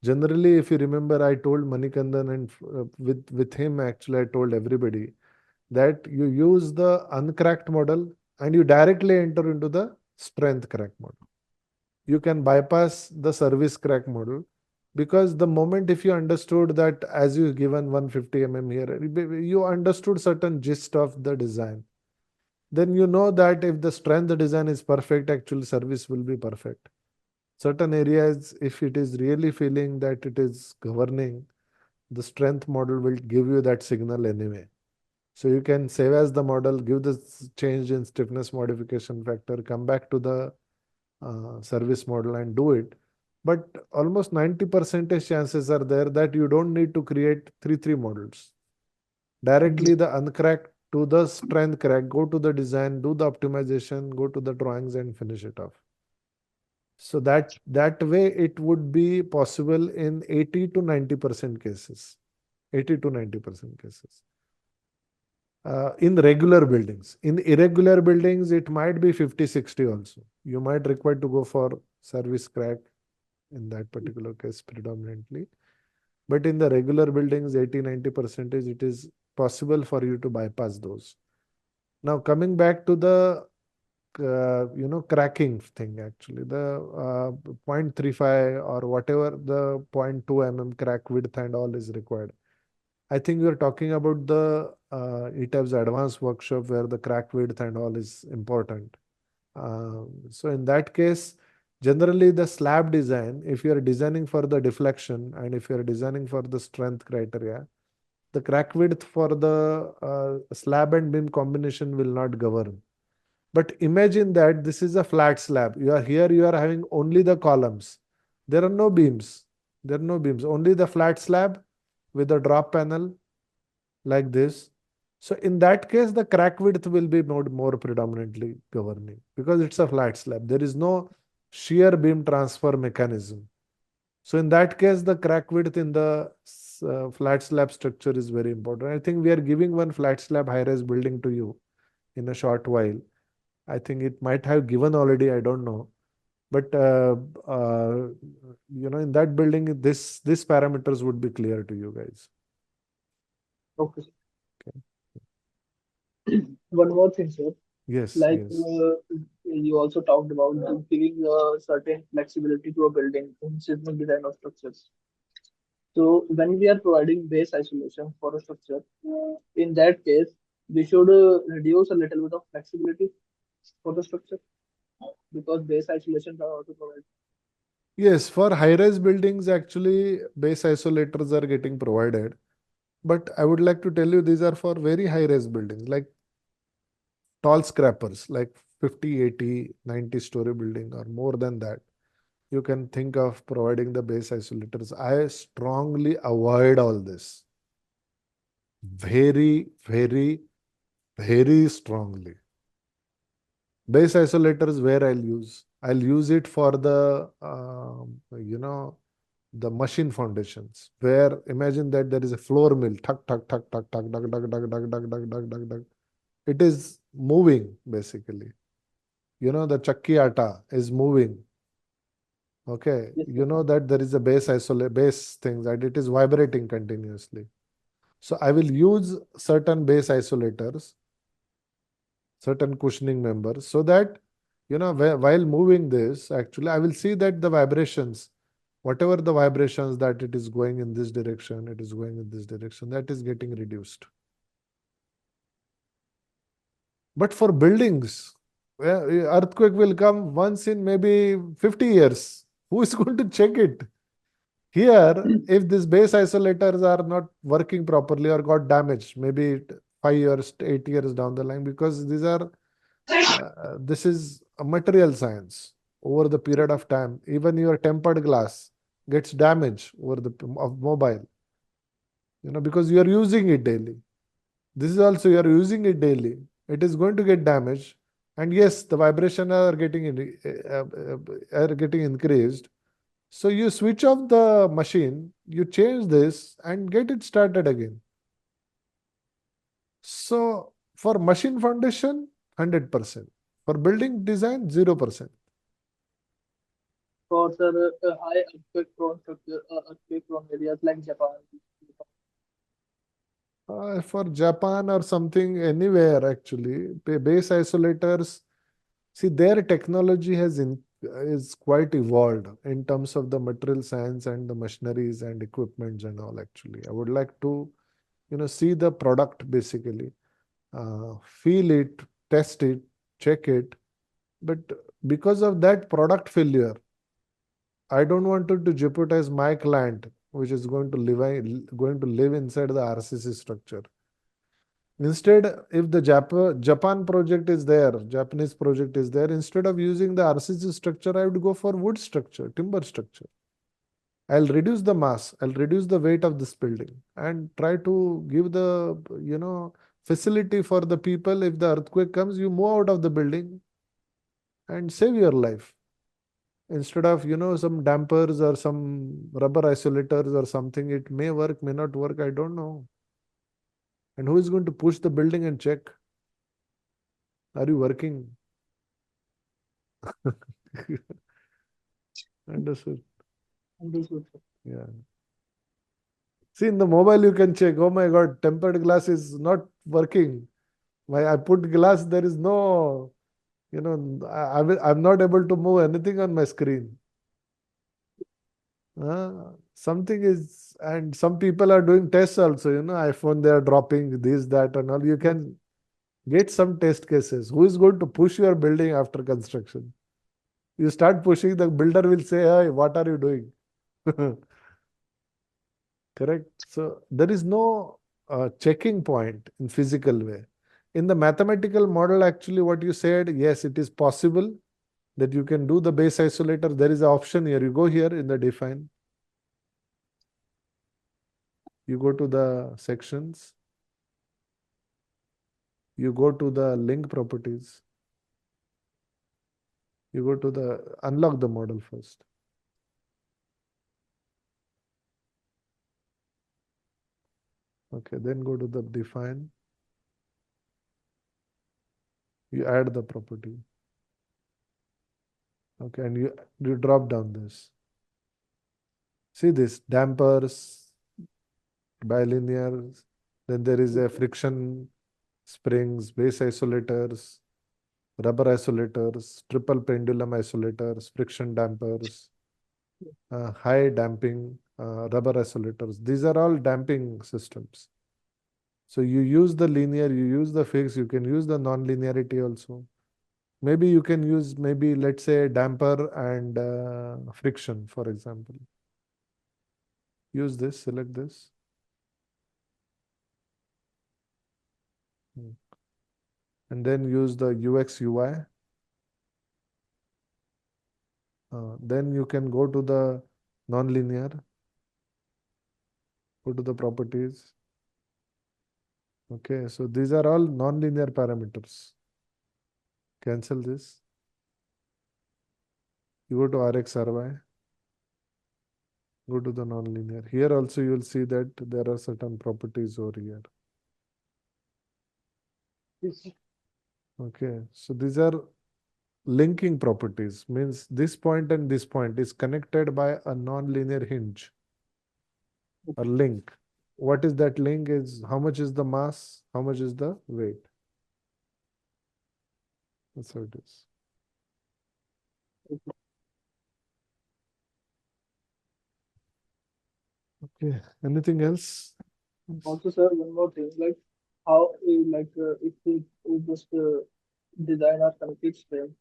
Generally, if you remember, I told Manikandan and with him actually I told everybody that you use the uncracked model and you directly enter into the strength crack model. You can bypass the service crack model because the moment if you understood that as you given 150 here, you understood certain gist of the design. Then you know that if the strength design is perfect, actually service will be perfect. Certain areas, if it is really feeling that it is governing, the strength model will give you that signal anyway. So you can save as the model, give the change in stiffness modification factor, come back to the service model and do it. But almost 90% chances are there that you don't need to create 3 models. Directly the uncracked to the strength crack, go to the design, do the optimization, go to the drawings and finish it off. So that way it would be possible in 80 to 90% cases. 80 to 90% cases. In regular buildings. In irregular buildings, it might be 50-60 also. You might require to go for service crack in that particular case predominantly. But in the regular buildings, 80-90%, it is possible for you to bypass those. Now coming back to the cracking thing actually, the 0.35 or whatever the 0.2 mm crack width and all is required. I think we are talking about the ETABS advanced workshop where the crack width and all is important. So in that case, generally the slab design, if you are designing for the deflection and if you are designing for the strength criteria, the crack width for the slab and beam combination will not govern. But imagine that this is a flat slab. You are having only the columns. There are no beams. There are no beams. Only the flat slab with a drop panel like this. So in that case, the crack width will be more predominantly governing because it's a flat slab. There is no shear beam transfer mechanism. So in that case, the crack width in the flat slab structure is very important. I think we are giving one flat slab high-rise building to you in a short while. I think it might have given already, I don't know. But in that building, this parameters would be clear to you guys. Okay. Okay. One more thing, sir. Yes, Like yes. you also talked about giving certain flexibility to a building in seismic design of structures. So when we are providing base isolation for a structure, in that case, we should reduce a little bit of flexibility for the structure because base isolation are also provided. Yes, for high-rise buildings, actually, base isolators are getting provided. But I would like to tell you, these are for very high-rise buildings, like tall scrappers, like 50, 80, 90-story building or more than that. You can think of providing the base isolators. I strongly avoid all this. Very, very, very strongly. Base isolators where I'll use it for the, the machine foundations, where imagine that there is a floor mill, tuck, tuck, tuck, tuck, tuck, tuck, tuck, tuck, tuck, tuck, tuck, tuck, tuck, tuck. It is moving, basically. The chakki atta is moving. Okay. Yes, You know that there is a base thing that it is vibrating continuously. So I will use certain base isolators, certain cushioning members, so that, while moving this, actually, I will see that the vibrations, whatever the vibrations that it is going in this direction, it is going in this direction, that is getting reduced. But for buildings, earthquake will come once in maybe 50 years. Who is going to check it? Here, if these base isolators are not working properly or got damaged, maybe 5 years, 8 years down the line, because this is a material science. Over the period of time, even your tempered glass gets damaged over the of mobile, because you are using it daily. This is also you are using it daily. It is going to get damaged, and yes, the vibration are getting increased. So you switch off the machine, you change this and get it started again. So for machine foundation, 100%. For building design, 0%. for the high earthquake prone structure, earthquake prone areas like Japan. For Japan or something, anywhere actually, base isolators, see their technology is quite evolved in terms of the material science and the machineries and equipments and all. Actually, I would like to, see the product basically, feel it, test it, check it. But because of that product failure, I don't want to jeopardize my client, which is going to live inside the RCC structure. Instead, if the Japan project is there, Japanese project is there, instead of using the RCC structure, I would go for wood structure, timber structure. I'll reduce the mass, I'll reduce the weight of this building and try to give the, facility for the people. If the earthquake comes, you move out of the building and save your life. Instead of, some dampers or some rubber isolators or something, it may work, may not work, I don't know. And who is going to push the building and check? Are you working? Understood. Understood, sir. Yeah. See, in the mobile, you can check, oh my God, tempered glass is not working. I put glass, there is no, I'm not able to move anything on my screen. Something is, and some people are doing tests also, iPhone, they are dropping this, that, and all. You can get some test cases. Who is going to push your building after construction? You start pushing, the builder will say, hey, what are you doing? Correct. So there is no checking point in physical way. In the mathematical model, actually, what you said, yes, it is possible that you can do the base isolator. There is an option here. You go here in the define. You go to the sections. You go to the link properties. You go to the unlock the model first. Okay, then go to the define. You add the property. Okay, and you drop down this. See this dampers, bilinears. Then there is a friction springs, base isolators, rubber isolators, triple pendulum isolators, friction dampers, high damping rubber isolators. These are all damping systems. So you use the linear, you use the fixed, you can use the non-linearity also. Maybe you can use, maybe let's say damper and friction, for example. Use this, select this. And then use the UX UI. Then you can go to the non-linear, go to the properties. Okay, so these are all non-linear parameters. Cancel this. You go to RxRy, go to the non-linear. Here also you will see that there are certain properties over here. Yes. Okay, so these are linking properties, means this point and this point is connected by a non-linear hinge or link. What is that link is how much is the mass, how much is the weight. That's how it is. Okay, anything else? Also, sir, one more thing, like how, if we just design our complete frame,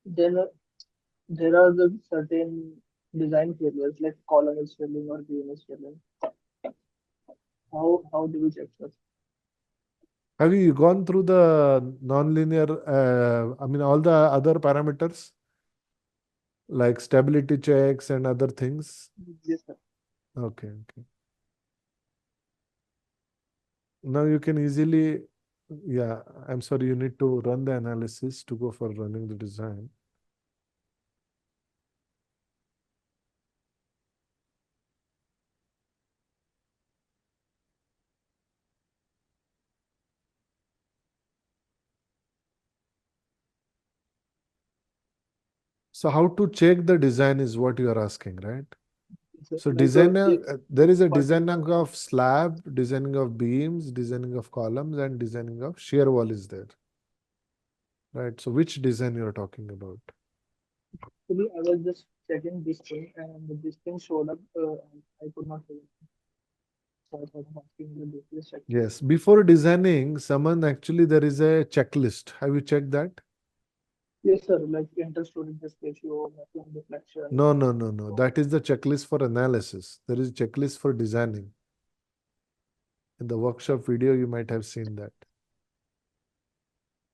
then there are the certain design failures, like column is failing or beam is failing. How do we check that? Have you gone through the non-linear, I mean, all the other parameters like stability checks and other things? Yes, sir. Okay, okay. Now you can easily, yeah, I'm sorry, you need to run the analysis to go for running the design. So how to check the design is what you are asking, right? Yes, sir. So Like if there is a particular, designing of slab, designing of beams, designing of columns, and designing of shear wall is there, right? So which design you are talking about? actually, I was just checking this thing and this thing showed up and I could not see it. So I thought of asking the details actually. Yes, before designing, someone actually there is a checklist. Have you checked that? Yes, sir. Like inter-student ratio, maximum deflection. No, no, no, no. That is the checklist for analysis. There is a checklist for designing. In the workshop video, you might have seen that.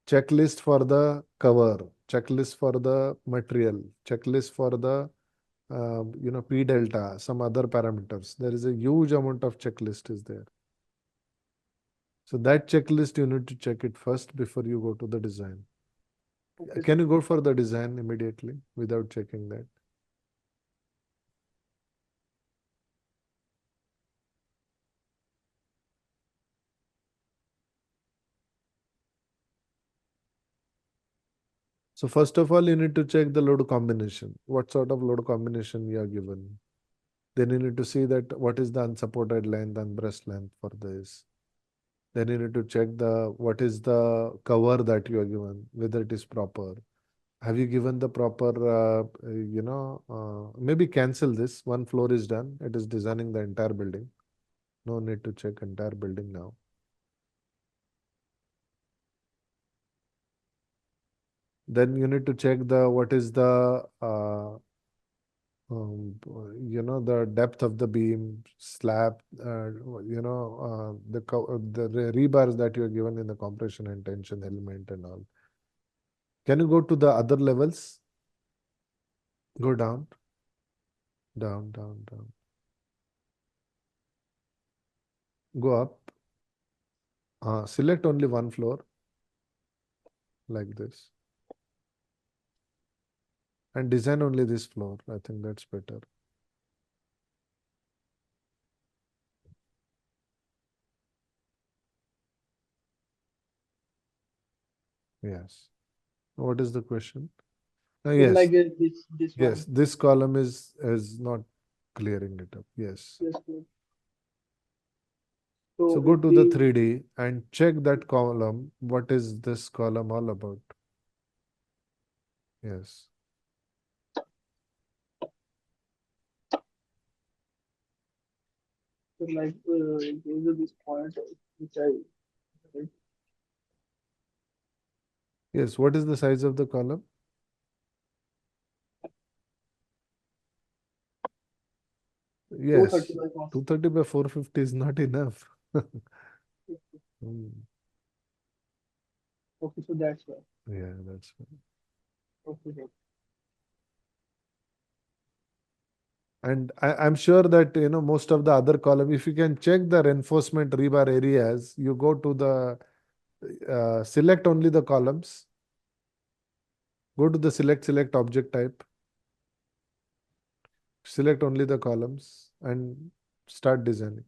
Checklist for the cover, checklist for the material, checklist for the P delta, some other parameters. There is a huge amount of checklist is there. So that checklist you need to check it first before you go to the design. Okay, Can sir. you go for the design immediately without checking that? So first of all, you need to check the load combination. What sort of load combination you are given. Then you need to see that what is the unsupported length and breast length for this. Then you need to check what is the cover that you are given, whether it is proper. Have you given the proper, maybe cancel this. One floor is done. It is designing the entire building. No need to check entire building now. Then you need to check what is the depth of the beam, slab, the rebars that you are given in the compression and tension element and all. Can you go to the other levels? Go down, down, down, down. Go up. Select only one floor. like this. And design only this floor. I think that's better. Yes. What is the question? Yes. Like this one. Yes, this column is not clearing it up. Yes. Yes, yes. So So go if to the we 3D and check that column. What is this column all about? Yes. so like those are this point which I right? Yes. What is the size of the column? Yes. 430 by 4. 230 by 450 is not enough. Hmm. Okay, so that's why. Yeah, that's fine. Okay, okay. And I'm sure that most of the other column, if you can check the reinforcement rebar areas, you go to the select only the columns. Go to the select object type. Select only the columns and start designing.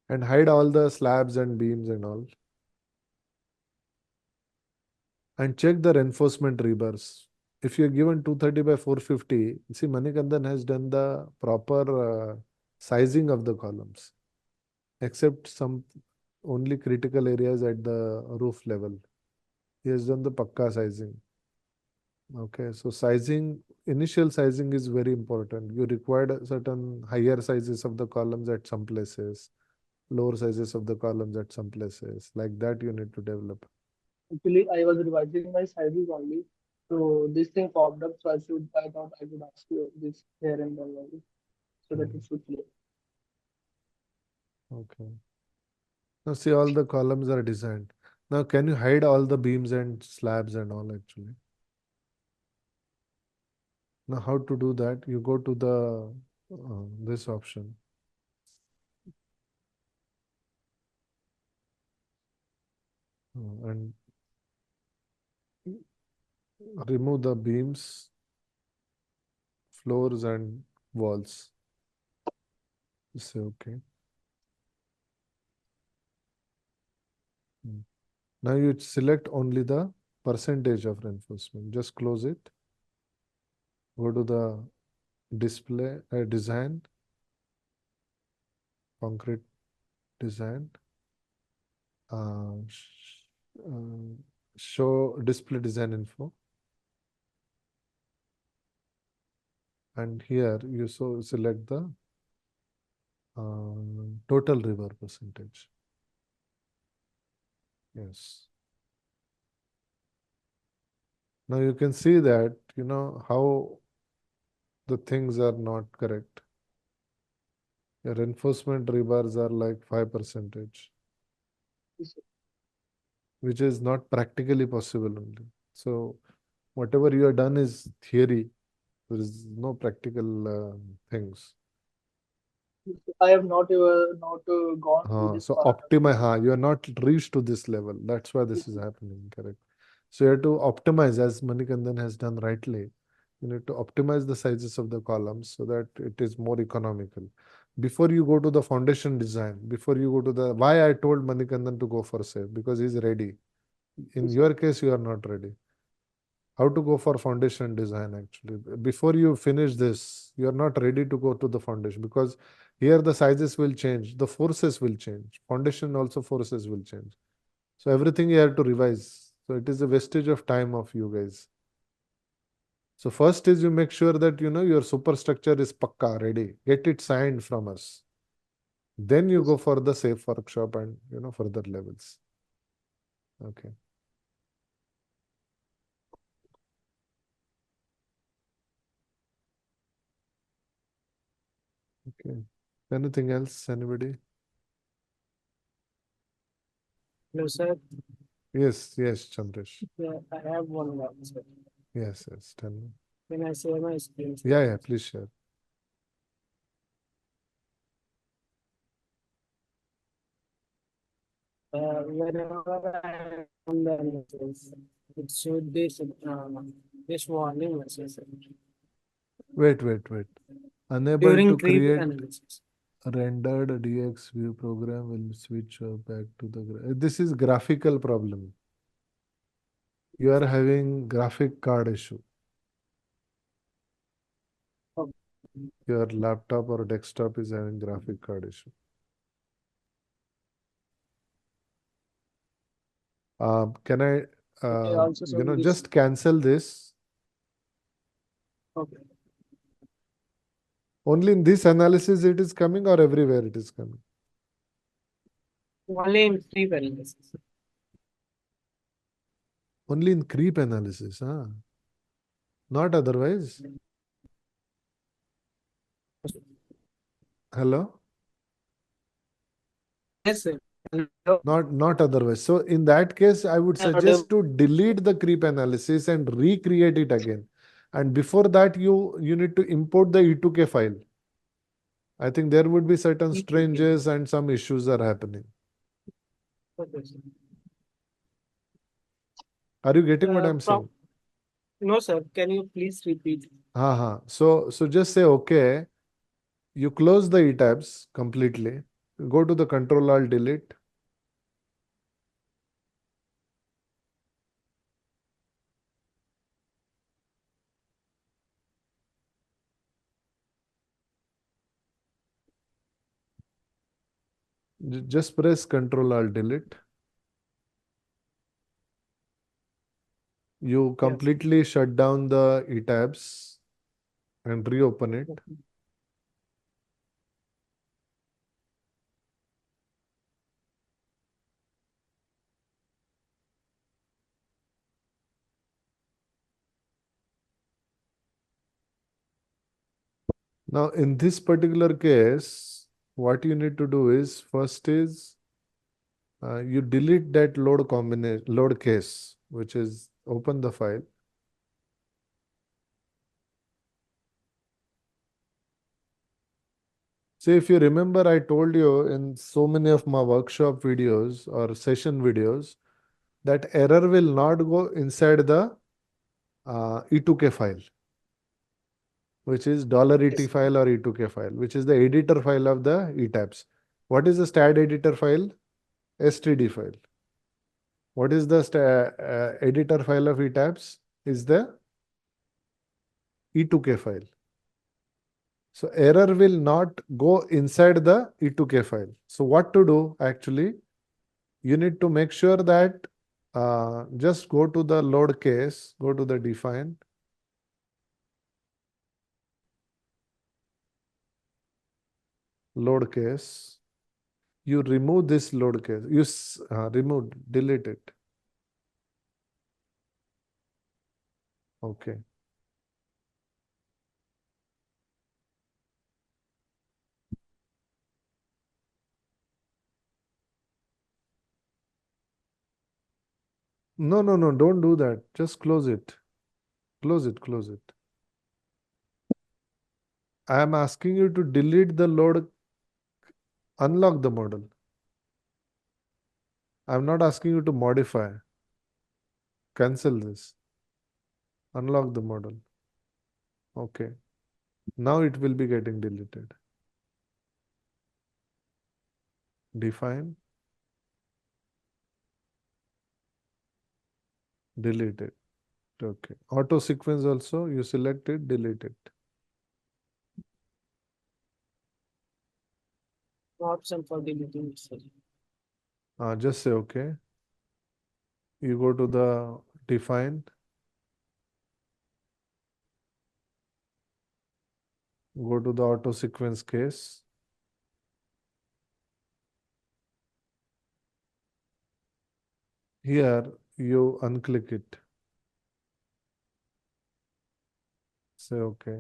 And hide all the slabs and beams and all. And check the reinforcement rebars. If you're given 230 by 450, see Manikandan has done the proper sizing of the columns, except some only critical areas at the roof level. He has done the pakka sizing. Okay, so initial sizing is very important. You required a certain higher sizes of the columns at some places, lower sizes of the columns at some places. Like that you need to develop. Actually, I was revising my sizes only. So this thing popped up, so I thought I could ask you this here and there only, so that it should clear. Okay. Now see all the columns are designed. Now can you hide all the beams and slabs and all actually? Now how to do that? You go to the this option. And remove the beams, floors and walls. Say okay. Now you select only the percentage of reinforcement. Just close it. Go to the display design, concrete design, uh, sh- uh, show display design info. And here you select the total river percentage. Yes. Now you can see that, how the things are not correct. Your reinforcement rebars are like 5%, which is not practically possible only. So whatever you have done is theory. There is no practical things. I have not gone through this So part. optimize, you are not reached to this level. That's why this is happening, correct? So you have to optimize, as Manikandan has done rightly. You need to optimize the sizes of the columns so that it is more economical. Before you go to the foundation design, before you go to the, why I told Manikandan to go for SAFE, because he's ready. In your case, you are not ready. How to go for foundation design actually. Before you finish this, you are not ready to go to the foundation, because here the sizes will change, the forces will change, foundation also forces will change. So everything you have to revise. So it is a wastage of time of you guys. So first is you make sure that your superstructure is pakka ready. Get it signed from us. Then you go for the SAFE workshop and further levels. Okay. Okay. Anything else? Anybody? Hello, sir. Yes, Chandresh. Yeah, I have one more, sir. Yes, tell me. Can I share my screen? Yeah, please share. Whenever I run the analysis, it should this warning message Wait. Unable during to creep create analysis. rendered DX view program will switch back to the. This is graphical problem. You are having graphic card issue. Okay. Your laptop or desktop is having graphic card issue. Can I, Okay, also some this. just cancel this? Okay. Only in this analysis it is coming or everywhere it is coming? Only in creep analysis. Only in creep analysis, huh? Not otherwise. Hello? Yes, sir. Hello. Not otherwise. So in that case, I would suggest to delete the creep analysis and recreate it again. And before that, you need to import the E2K file. I think there would be certain stranges and some issues are happening. Okay, sir. Are you getting what I'm saying? No, sir. Can you please repeat? So just say okay. You close the E tabs completely. Go to the Control Alt Delete. Just press Control Alt Delete. You completely shut down the E tabs and reopen it. Now, in this particular case, what you need to do is first is you delete that load case, which is open the file. So if you remember, I told you in so many of my workshop videos or session videos that error will not go inside the E2K file, which is $ET file or E2K file, which is the editor file of the ETABS. What is the stat editor file? STD file. What is the editor file of ETABS? Is the E2K file. So error will not go inside the E2K file. So what to do actually? You need to make sure that just go to the load case, go to the define. Load case. You remove this load case. You delete it. Okay. No, don't do that. Just close it. Close it. I am asking you to delete the load, unlock the model. I'm not asking you to modify. Cancel this. Unlock the model. Okay. Now it will be getting deleted. Define. Delete it. Okay. Auto sequence also, you select it, delete it. Option for deleting, sir. Just say okay. You go to the define. Go to the auto sequence case. Here you unclick it. Say okay.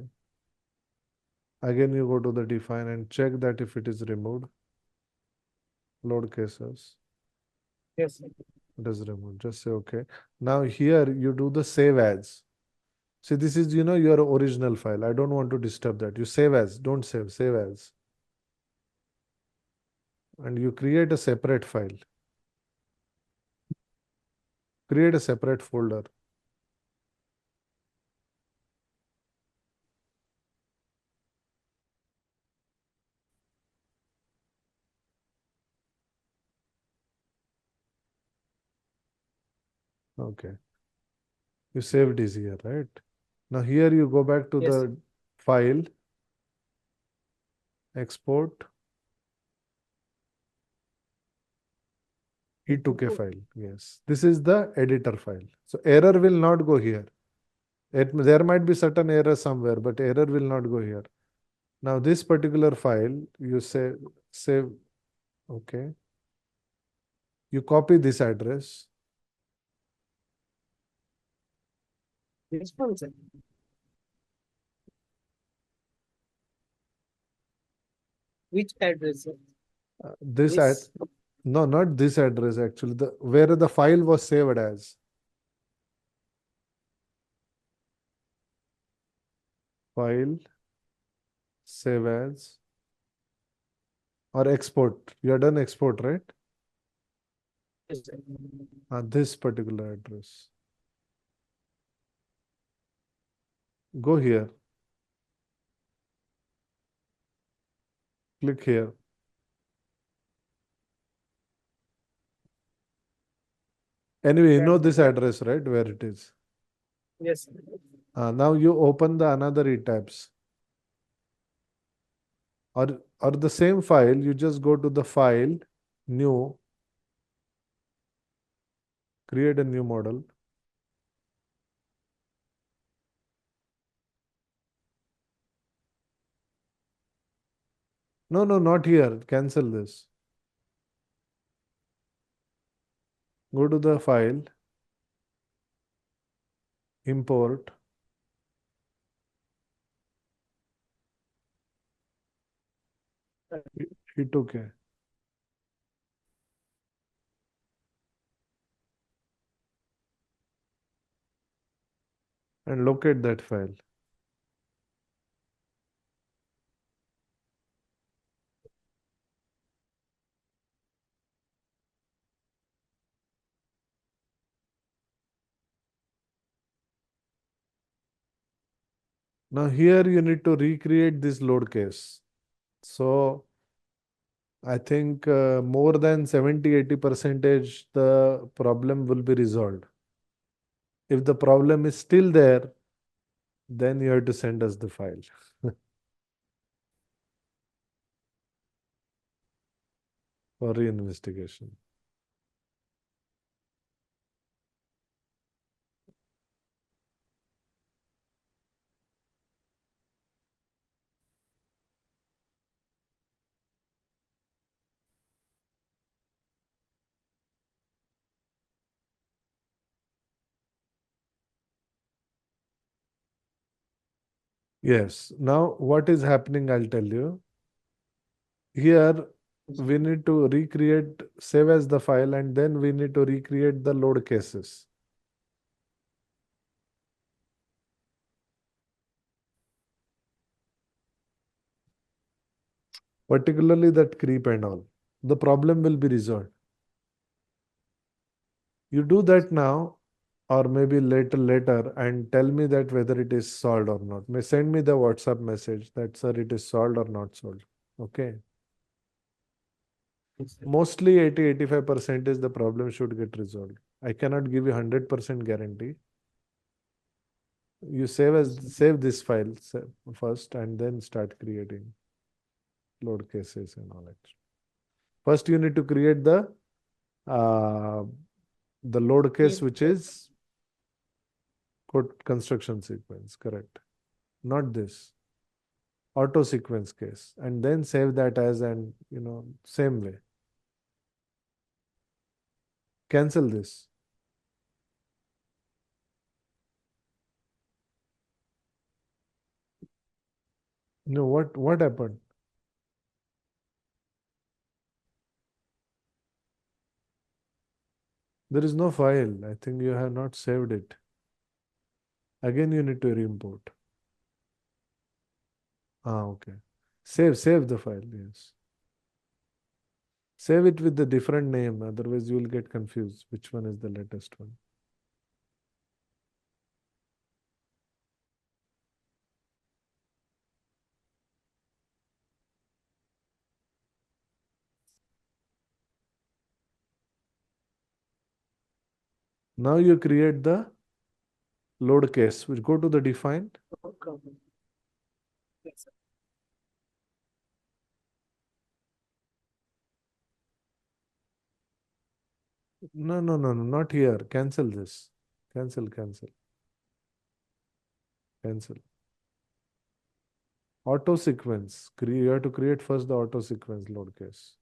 Again you go to the define and check that if it is removed. Load cases. Yes, sir. It is removed. Just say okay. Now here you do the save as. See, this is, your original file. I don't want to disturb that. You save as, don't save as. And you create a separate file. Create a separate folder. Okay. You saved is here, right? Now here you go back to Yes. the file, export, E2K file. Yes. This is the editor file. So error will not go here. There might be certain error somewhere, but error will not go here. Now this particular file, you say save, okay. You copy this address. This one, sir. Which address, sir? This This. no, not this address actually. The where the file was saved as. File, save as, or export. You are done export, right? Yes, sir. This particular address. Go here. Click here. Anyway, you know this address, right? Where it is. Yes, sir. Now you open the another e-tabs. Or the same file, you just go to the file, new, create a new model. No, not here. Cancel this. Go to the file, import. E2K. And locate that file. Now here you need to recreate this load case. So I think more than 70-80% the problem will be resolved. If the problem is still there, then you have to send us the file. For reinvestigation. Yes. Now what is happening, I'll tell you. Here we need to recreate, save as the file, and then we need to recreate the load cases. Particularly that creep and all. The problem will be resolved. You do that now, or maybe later, and tell me that whether it is solved or not. May send me the WhatsApp message that, sir, it is solved or not solved. Okay. Yes, sir. Mostly 80-85% is the problem should get resolved. I cannot give you 100% guarantee. You save this file first and then start creating load cases and all that. First, you need to create uh, the load case, which is code construction sequence, correct? Not this auto sequence case, and then save that as an, same way. Cancel this. No, what happened? There is no file. I think you have not saved it. Again, you need to re-import. Okay. Save the file, yes. Save it with the different name, otherwise you will get confused which one is the latest one. Now you create the load case. We go to the defined. Okay. Yes, sir. No, not here. Cancel this. Cancel. Auto sequence. You have to create first the auto sequence load case.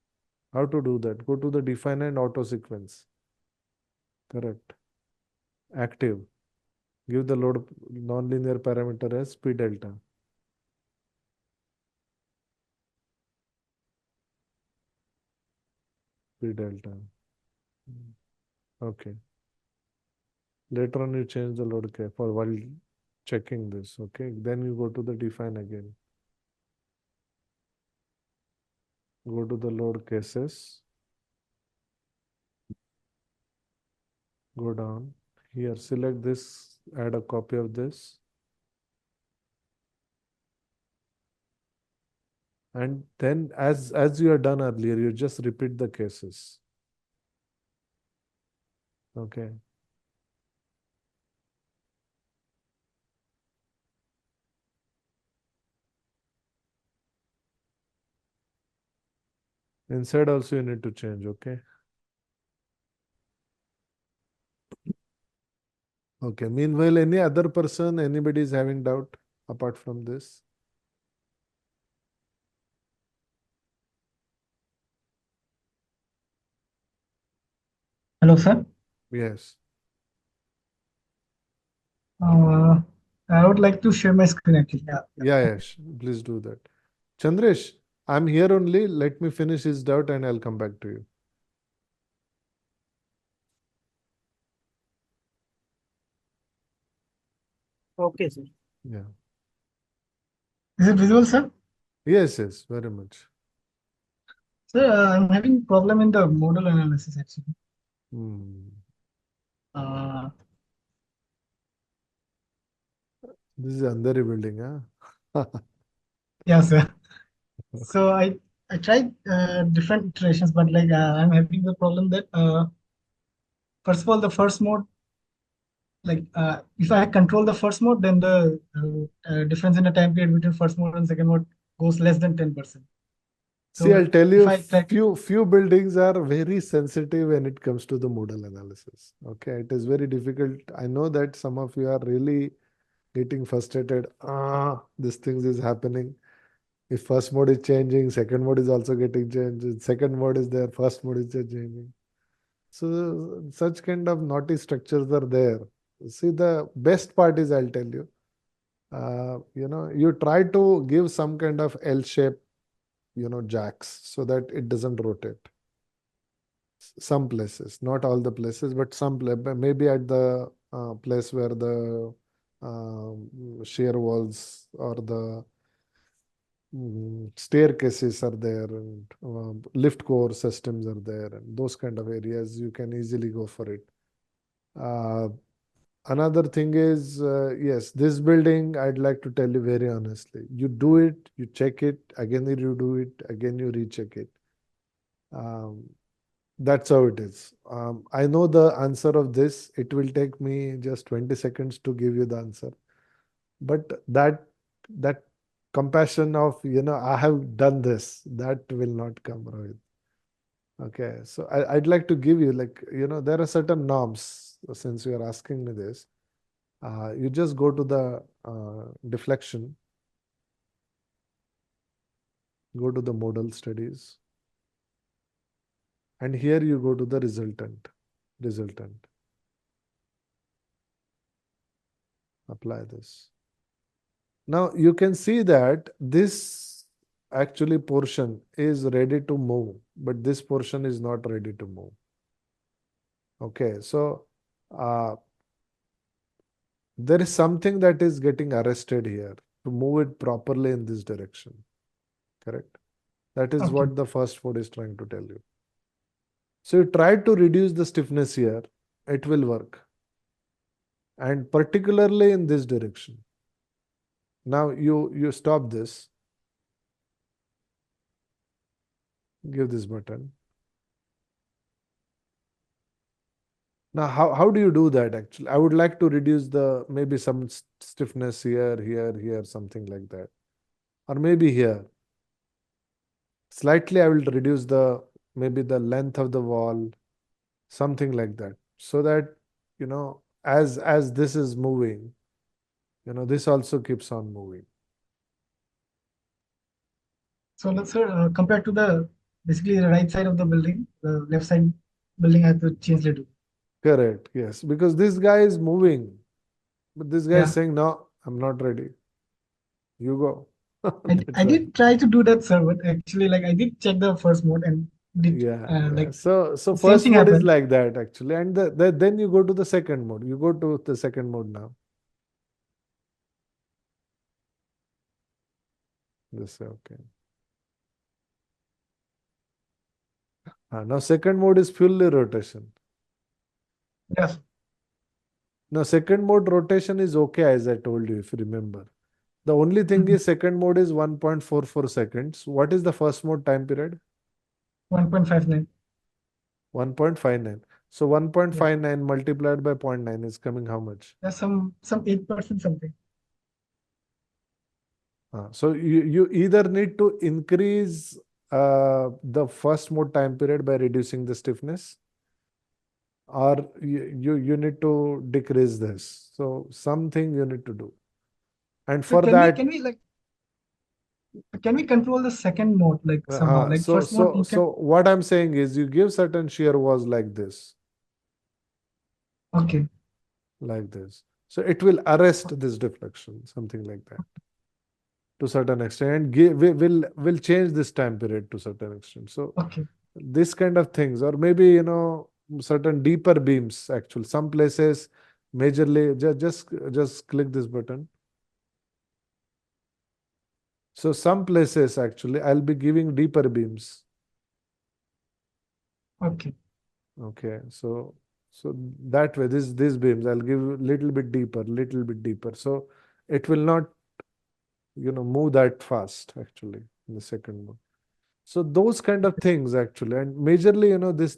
How to do that? Go to the define and auto sequence. Correct. Active. Give the load nonlinear parameter as P delta. P delta. Okay. Later on you change the load case for while checking this. Okay. Then you go to the define again. Go to the load cases. Go down. Here, select this, add a copy of this. And then as you have done earlier, you just repeat the cases. Okay. Inside also you need to change, okay? Okay. Meanwhile, any other person, anybody is having doubt apart from this? Hello, sir. Yes. Uh, I would like to share my screen actually. Yeah, please do that. Chandresh, I'm here only. Let me finish his doubt and I'll come back to you. Okay, sir. Yeah. Is it visible, sir? Yes, very much. Sir, I'm having problem in the modal analysis actually. Hmm. Uh, This is Andheri building, huh? yeah, sir. So I tried different iterations, but like I'm having the problem that first of all the first mode, like if I control the first mode, then the difference in the time period between first mode and second mode goes less than 10%. See, So I'll tell if you, I try, few buildings are very sensitive when it comes to the modal analysis. Okay, it is very difficult. I know that some of you are really getting frustrated. This thing is happening. If first mode is changing, second mode is also getting changed. Second mode is there, first mode is changing. So such kind of naughty structures are there. See, the best part is, I'll tell you, you try to give some kind of L shape, jacks so that it doesn't rotate. Some places, not all the places, but maybe at the place where the shear walls or the staircases are there and lift core systems are there, and those kind of areas you can easily go for it. Another thing is, yes, this building, I'd like to tell you very honestly, you do it, you check it, again you do it, again you recheck it. That's how it is. I know the answer of this. It will take me just 20 seconds to give you the answer. But that compassion of, I have done this, that will not come, Rohit. Okay. So I'd like to give you, like, there are certain norms, since you are asking me this. You just go to the deflection, go to the modal studies, and here you go to the resultant. Apply this. Now you can see that this actually portion is ready to move, but this portion is not ready to move. Okay, so there is something that is getting arrested here to move it properly in this direction. Correct? That is okay. what the first mode is trying to tell you. So you try to reduce the stiffness here, it will work. And particularly in this direction. Now you stop this. Give this button. Now, how do you do that actually? I would like to reduce the maybe some stiffness here, something like that. Or maybe here. Slightly, I will reduce maybe the length of the wall, something like that. So that, as this is moving, this also keeps on moving. So let's say compared to basically the right side of the building, the left side building has to change little. Correct, yes. Because this guy is moving, but this guy is Yeah. saying, no, I'm not ready. You go. I That's why. did try to do that, sir, but actually, like I did check the first mode and did Yeah. like So the same first thing mode is happened. like that actually, and then you go to the second mode. You go to the second mode now. This okay. Now second mode is fully rotation. Yes. Now second mode rotation is okay, as I told you, if you remember. The only thing Mhm. is second mode is 1.44 seconds. What is the first mode time period? 1.59. 1.59. So 1.59 multiplied by 0.9 is coming how much? Yeah, some 8% something. So you either need to increase the first mode time period by reducing the stiffness, or you need to decrease this. So something you need to do. And So for that, can we control the second mode like somehow? Like first mode you can. so what I'm saying is you give certain shear was like this, Okay. like this. So it will arrest this deflection, something like that, to certain extent, and will change this time period to certain extent. So Okay. this kind of things, or maybe certain deeper beams. Actually, some places majorly just click this button. So some places actually I'll be giving deeper beams. Okay. Okay, so that way these beams I'll give little bit deeper. So it will not move that fast actually in the second mode. So those kind of things actually, and majorly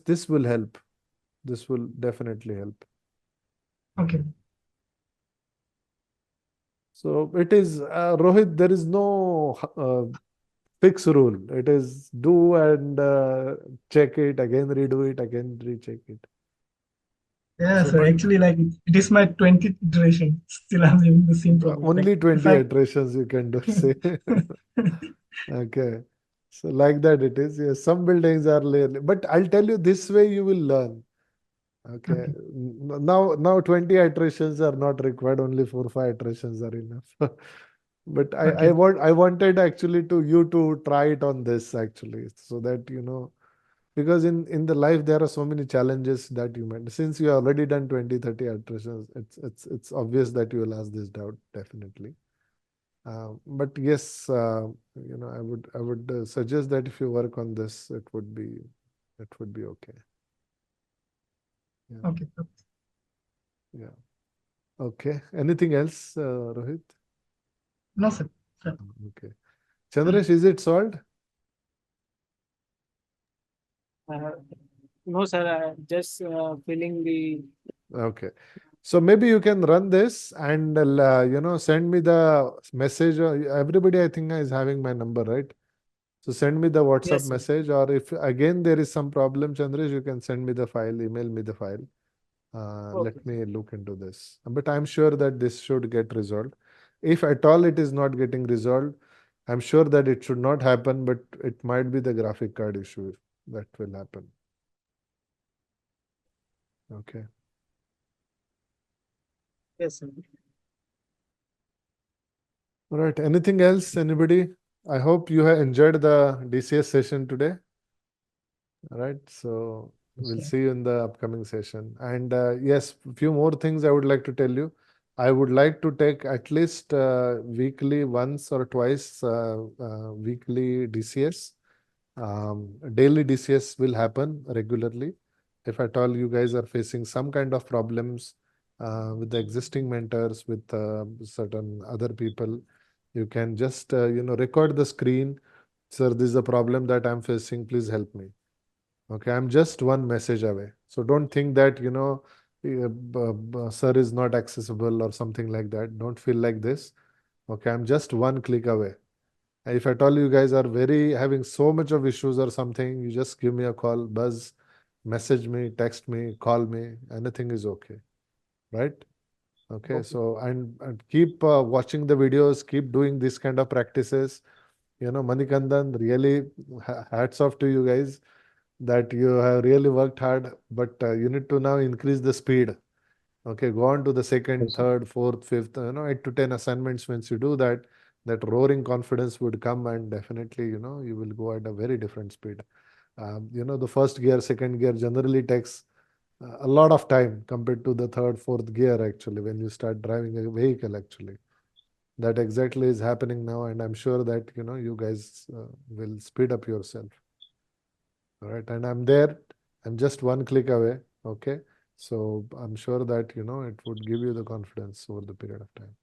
this will help. This will definitely help. Okay. So it is Rohit. There is no fixed rule. It is do and check it again, redo it again, recheck it. Yeah, So, sir. but Actually, like it is my 20th iteration. Still, I'm having the same problem. only Like 20 if I. iterations you can do. Say. Okay. So like that it is. Yes, some buildings are but I'll tell you, this way you will learn. Okay. Okay. Now 20 iterations are not required. Only 4-5 iterations are enough. But I Okay. wanted actually you to try it on this actually, so that because in the life there are so many challenges that you might, since you have already done 20-30 iterations, it's obvious that you will ask this doubt definitely. But yes, I would suggest that if you work on this, it would be okay. Yeah. Okay. Yeah. Okay. Anything else, Rohit? No, sir. Sir. Okay. Chandresh, is it solved? No, sir. Just filling the. Okay. So maybe you can run this and send me the message. Everybody, I think, is having my number, right? So send me the WhatsApp Yes, sir. message, or if again there is some problem, Chandresh, you can send me the file, email me the file. Okay. Let me look into this. But I'm sure that this should get resolved. If at all it is not getting resolved, I'm sure that it should not happen, but it might be the graphic card issue that will happen. Okay. Yes, sir. All right. Anything else? Anybody? I hope you have enjoyed the DCS session today. All right. So we'll see you in the upcoming session. And yes, a few more things I would like to tell you. I would like to take at least weekly, once or twice weekly DCS. Daily DCS will happen regularly. If at all you guys are facing some kind of problems with the existing mentors, with certain other people, you can just record the screen. Sir, this is a problem that I'm facing. Please help me. Okay, I'm just one message away. So don't think that sir is not accessible or something like that. Don't feel like this. Okay, I'm just one click away. If at all you guys are having so much of issues or something, you just give me a call, buzz, message me, text me, call me. Anything is okay, right? Okay, Okay. so and keep watching the videos, keep doing this kind of practices. Manikandan, really hats off to you guys that you have really worked hard, but you need to now increase the speed. Okay, go on to the second, Yes, sir. third, fourth, fifth, 8 to 10 assignments. Once you do that, that roaring confidence would come, and definitely, you will go at a very different speed. The first gear, second gear generally takes a lot of time compared to the third, fourth gear, actually, when you start driving a vehicle, actually. That exactly is happening now, and I'm sure that, you guys will speed up yourself. All right, and I'm there. I'm just one click away. Okay. So I'm sure that, it would give you the confidence over the period of time.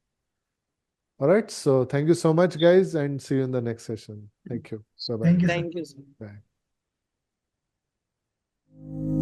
All right. So thank you so much, guys, and see you in the next session. Thank you. Bye-bye. Thank you, sir. Thank you, sir. Bye.